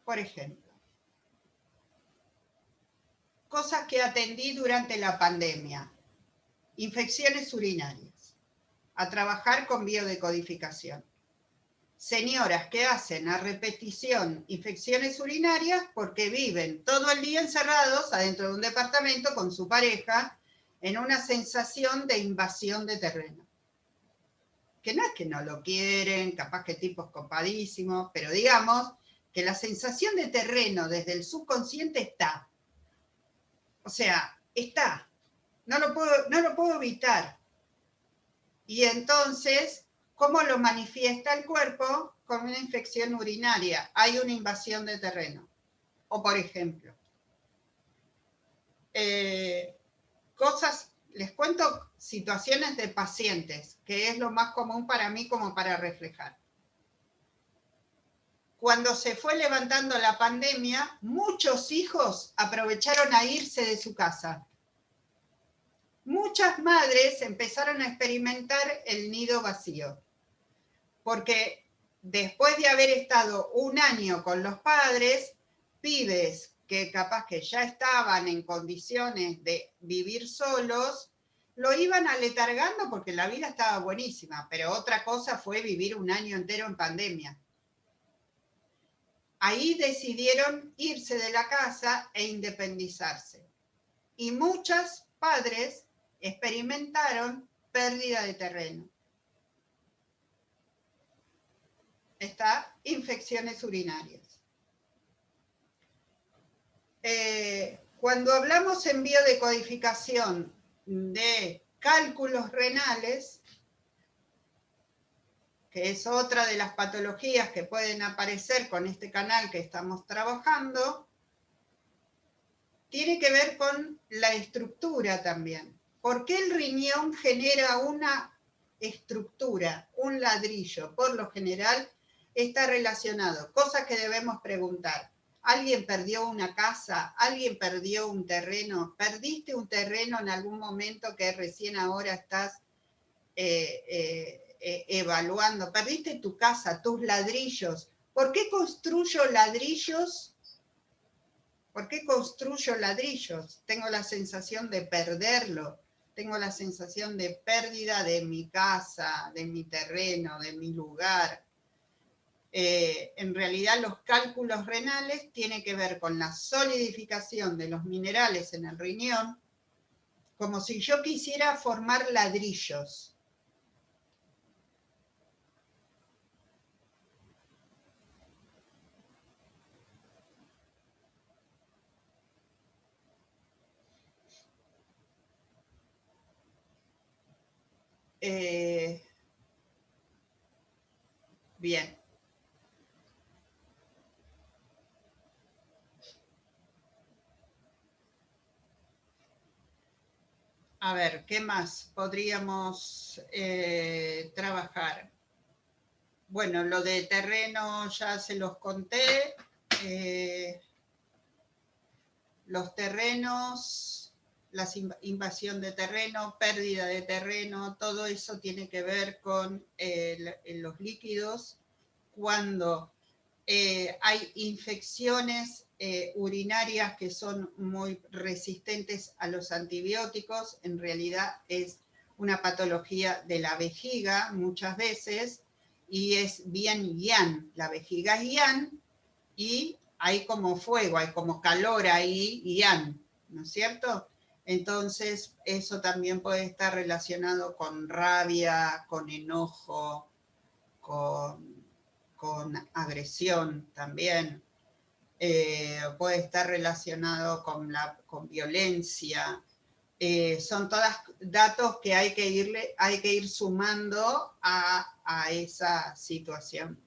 Por ejemplo, cosas que atendí durante la pandemia: infecciones urinarias, a trabajar con biodecodificación. Señoras que hacen a repetición infecciones urinarias porque viven todo el día encerrados adentro de un departamento con su pareja en una sensación de invasión de terreno. Que no es que no lo quieren, capaz que tipos copadísimos, pero digamos que la sensación de terreno desde el subconsciente está. O sea, está. no lo puedo evitar. Y entonces, ¿cómo lo manifiesta el cuerpo? Con una infección urinaria. Hay una invasión de terreno. O por ejemplo, les cuento situaciones de pacientes, que es lo más común para mí como para reflejar. Cuando se fue levantando la pandemia, muchos hijos aprovecharon a irse de su casa. Muchas madres empezaron a experimentar el nido vacío, porque después de haber estado un año con los padres, pibes que capaz que ya estaban en condiciones de vivir solos, lo iban aletargando porque la vida estaba buenísima, pero otra cosa fue vivir un año entero en pandemia. Ahí decidieron irse de la casa e independizarse. Y muchos padres experimentaron pérdida de terreno. Está infecciones urinarias. Cuando hablamos en biodecodificación de cálculos renales, que es otra de las patologías que pueden aparecer con este canal que estamos trabajando, tiene que ver con la estructura también. ¿Por qué el riñón genera una estructura, un ladrillo? Por lo general está relacionado, cosas que debemos preguntar. ¿Alguien perdió una casa? ¿Alguien perdió un terreno? ¿Perdiste un terreno en algún momento que recién ahora estás evaluando? ¿Perdiste tu casa, tus ladrillos? ¿Por qué construyo ladrillos? ¿Por qué construyo ladrillos? Tengo la sensación de perderlo. Tengo la sensación de pérdida de mi casa, de mi terreno, de mi lugar. En realidad los cálculos renales tienen que ver con la solidificación de los minerales en el riñón, como si yo quisiera formar ladrillos. Bien. A ver, ¿qué más podríamos trabajar? Bueno, lo de terreno ya se los conté. Los terrenos, la invasión de terreno, pérdida de terreno, todo eso tiene que ver con los líquidos. Cuando hay infecciones urinarias que son muy resistentes a los antibióticos, en realidad es una patología de la vejiga muchas veces, y es bien yang. La vejiga es yang y hay como fuego, hay como calor ahí, yang, ¿no es cierto? Entonces, eso también puede estar relacionado con rabia, con enojo, con agresión también. Puede estar relacionado con violencia. Son todos datos que hay que ir sumando a esa situación.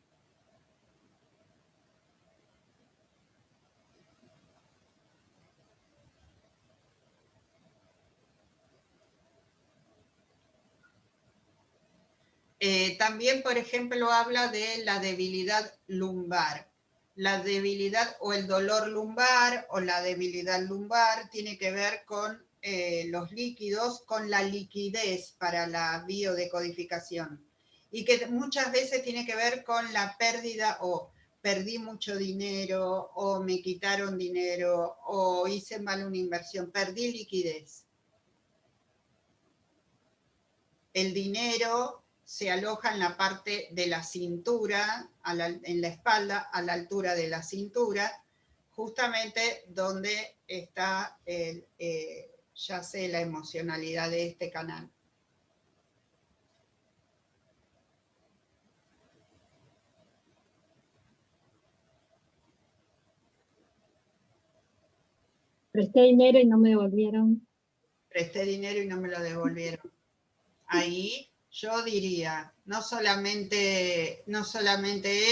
También, por ejemplo, habla de la debilidad lumbar. La debilidad o el dolor lumbar o la debilidad lumbar tiene que ver con los líquidos, con la liquidez para la biodecodificación. Y que muchas veces tiene que ver con la pérdida o perdí mucho dinero o me quitaron dinero o hice mal una inversión, perdí liquidez. El dinero se aloja en la parte de la cintura, en la espalda, a la altura de la cintura, justamente donde está, yace la emocionalidad de este canal. Presté dinero y no me devolvieron. presté dinero y no me lo devolvieron. Ahí yo diría, no solamente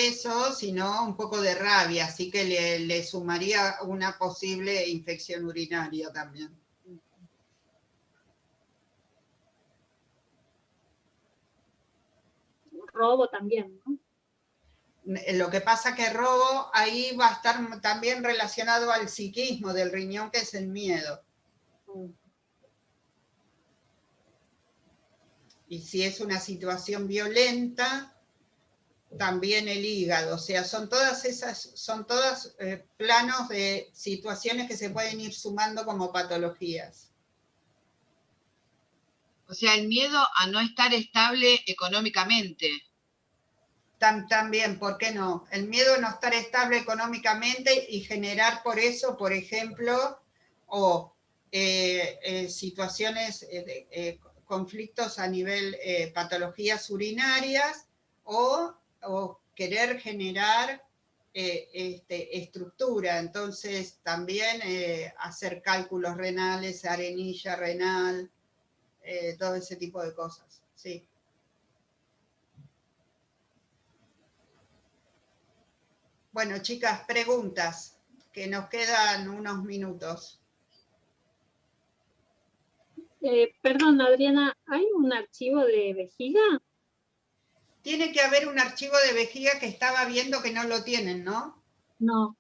eso, sino un poco de rabia, así que le sumaría una posible infección urinaria también. Robo también, ¿no? Lo que pasa que robo ahí va a estar también relacionado al psiquismo del riñón, que es el miedo. Y si es una situación violenta, también el hígado. O sea, son todas planos de situaciones que se pueden ir sumando como patologías. O sea, el miedo a no estar estable económicamente. También, ¿por qué no? El miedo a no estar estable económicamente y generar por eso, por ejemplo, situaciones, conflictos a nivel patologías urinarias o querer generar estructura. Entonces, también hacer cálculos renales, arenilla renal, todo ese tipo de cosas, sí. Bueno, chicas, preguntas, que nos quedan unos minutos. Perdón, Adriana, ¿hay un archivo de vejiga? Tiene que haber un archivo de vejiga que estaba viendo que no lo tienen, ¿no? No,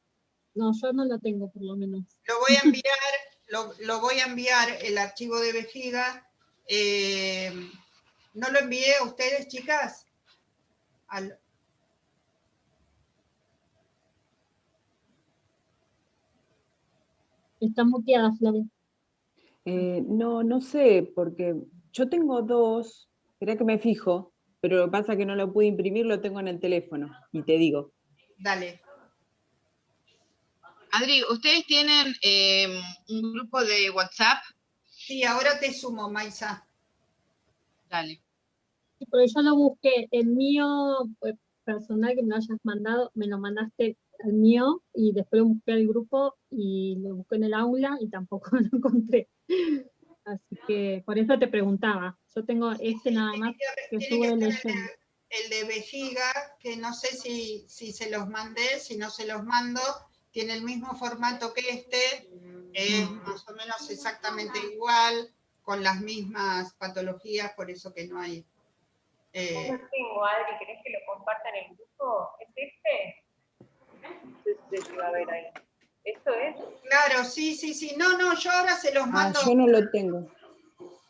yo no lo tengo por lo menos. Lo voy a enviar, lo voy a enviar el archivo de vejiga. ¿No lo envié a ustedes, chicas? Está muteada, Flavia. No sé, porque yo tengo dos, espera que me fijo, pero lo que pasa es que no lo pude imprimir, lo tengo en el teléfono, y te digo. Dale. Adri, ¿ustedes tienen un grupo de WhatsApp? Sí, ahora te sumo, Maisa. Dale. Sí, porque yo lo busqué, el mío personal que me lo hayas mandado, me lo mandaste al mío y después lo busqué al grupo y lo busqué en el aula y tampoco lo encontré. Así que por eso te preguntaba. Yo tengo nada más que estuve leyendo. El de vejiga, que no sé si se los mandé, si no se los mando, tiene el mismo formato que este, es más o menos exactamente igual, con las mismas patologías, por eso que no hay. No lo tengo, Adri, ¿querés que lo comparta en el grupo? ¿Es este? No sé si va a ver ahí. ¿Esto es? Claro, sí. No, yo ahora se los mando. Yo no lo tengo.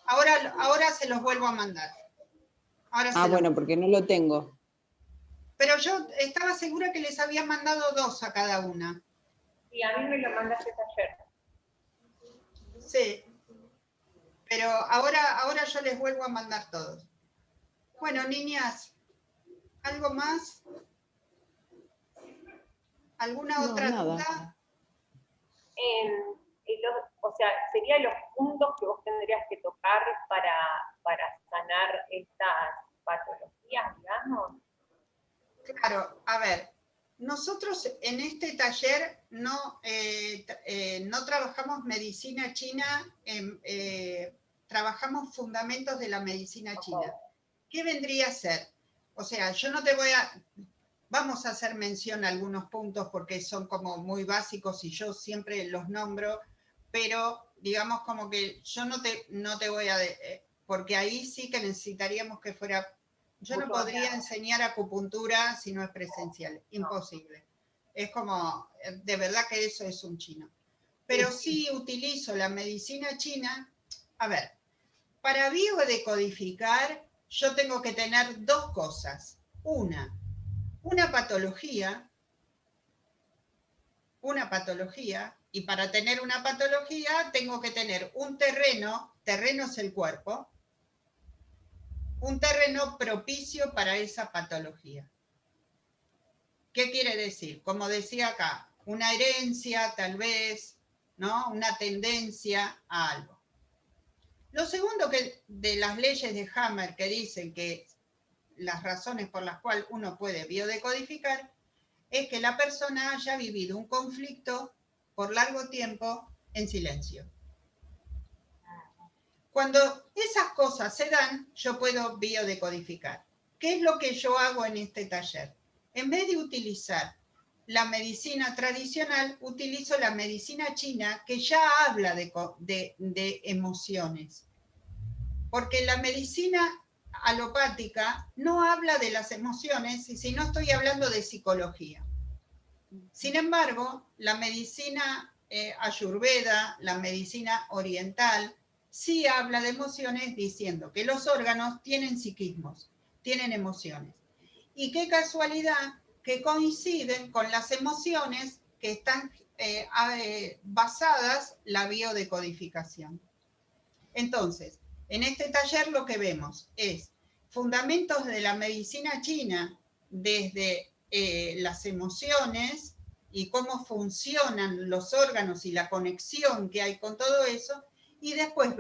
Ahora se los vuelvo a mandar. Bueno, porque no lo tengo. Pero yo estaba segura que les había mandado 2 a cada una. Sí, a mí me lo mandaste ayer. Sí. Pero ahora yo les vuelvo a mandar todos. Bueno, niñas, ¿algo más? ¿Alguna otra duda? O sea, serían los puntos que vos tendrías que tocar para sanar estas patologías, digamos. Claro, a ver, nosotros en este taller no trabajamos medicina china, trabajamos fundamentos de la medicina china. ¿Qué vendría a ser? O sea, yo no te voy a... Vamos a hacer mención a algunos puntos porque son como muy básicos y yo siempre los nombro, pero digamos como que yo no te voy a... porque ahí sí que necesitaríamos que fuera... Yo no podría enseñar acupuntura si no es presencial, imposible. Es como, de verdad que eso es un chino. Pero sí utilizo la medicina china. A ver, para biodecodificar yo tengo que tener 2 cosas. Una patología, y para tener una patología tengo que tener un terreno es el cuerpo, un terreno propicio para esa patología. ¿Qué quiere decir? Como decía acá, una herencia tal vez, ¿no? Una tendencia a algo. Lo segundo que de las leyes de Hammer que dicen que las razones por las cuales uno puede biodecodificar es que la persona haya vivido un conflicto por largo tiempo en silencio. Cuando esas cosas se dan, yo puedo biodecodificar. ¿Qué es lo que yo hago en este taller? En vez de utilizar la medicina tradicional, utilizo la medicina china, que ya habla de emociones. Porque la medicina alopática no habla de las emociones, sino estoy hablando de psicología. Sin embargo, la medicina ayurveda, la medicina oriental, sí habla de emociones diciendo que los órganos tienen psiquismos, tienen emociones. Y qué casualidad que coinciden con las emociones que están basadas en la biodecodificación. Entonces, en este taller lo que vemos es fundamentos de la medicina china desde las emociones y cómo funcionan los órganos y la conexión que hay con todo eso, y después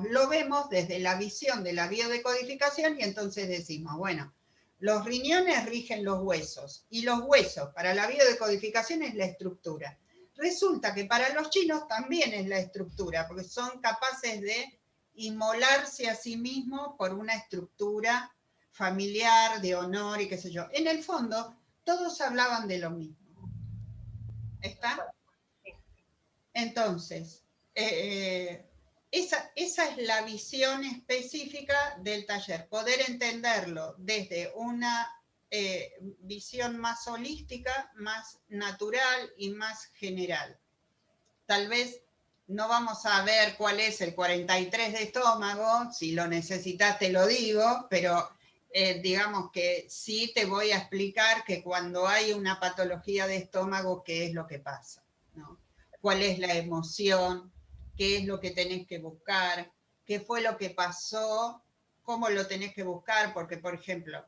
lo vemos desde la visión de la biodecodificación y entonces decimos, bueno, los riñones rigen los huesos y los huesos para la biodecodificación es la estructura. Resulta que para los chinos también es la estructura, porque son capaces de inmolarse a sí mismos por una estructura familiar, de honor y qué sé yo. En el fondo, todos hablaban de lo mismo. ¿Está? Entonces, esa es la visión específica del taller, poder entenderlo desde una visión más holística, más natural y más general. Tal vez no vamos a ver cuál es el 43 de estómago, si lo necesitas te lo digo, pero digamos que sí te voy a explicar que cuando hay una patología de estómago, qué es lo que pasa, ¿no? Cuál es la emoción, qué es lo que tenés que buscar, qué fue lo que pasó, cómo lo tenés que buscar, porque por ejemplo,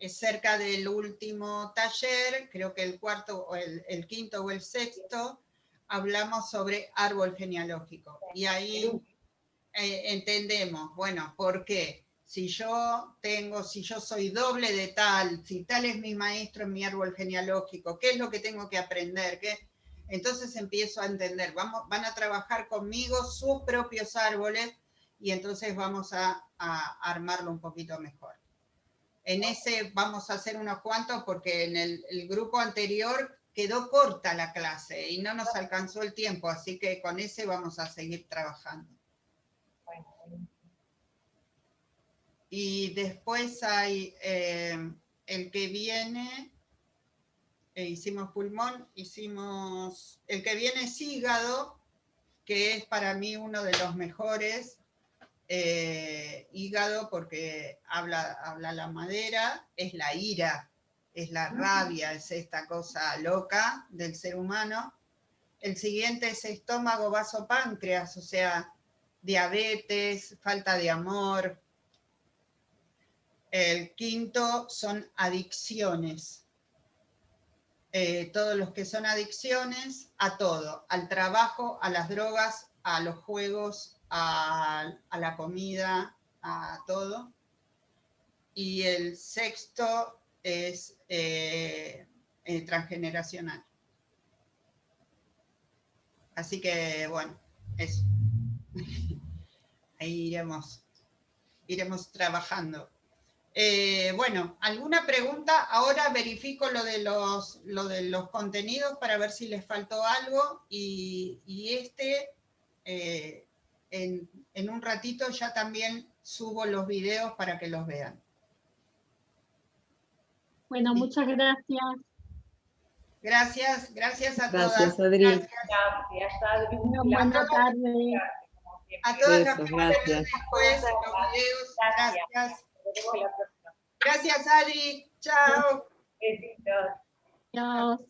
cerca del último taller, creo que el cuarto, o el quinto o el sexto, hablamos sobre árbol genealógico. Y ahí entendemos, bueno, ¿por qué? Si yo soy doble de tal, si tal es mi maestro en mi árbol genealógico, ¿qué es lo que tengo que aprender? Entonces empiezo a entender, van a trabajar conmigo sus propios árboles y entonces vamos a armarlo un poquito mejor. En ese vamos a hacer unos cuantos porque en el grupo anterior quedó corta la clase y no nos alcanzó el tiempo, así que con ese vamos a seguir trabajando. Y después hay el que viene, hicimos pulmón, el que viene es hígado, que es para mí uno de los mejores, hígado porque habla la madera, es la ira, es la rabia, es esta cosa loca del ser humano. El siguiente es estómago, vaso, páncreas, o sea, diabetes, falta de amor. El quinto son adicciones. Todos los que son adicciones a todo, al trabajo, a las drogas, a los juegos, a la comida, a todo. Y el sexto es transgeneracional. Así que, bueno, eso. Ahí iremos trabajando. Bueno, ¿alguna pregunta? Ahora verifico lo de los contenidos para ver si les faltó algo y en un ratito ya también subo los videos para que los vean. Bueno, muchas gracias. Gracias a Gracias, todas. Adri. Gracias, Adri. Buenas tardes. A todas las Besos, que van a ver gracias. después los videos. Gracias. Nos vemos la próxima. Gracias, Adri. Chao. Besitos. Adiós.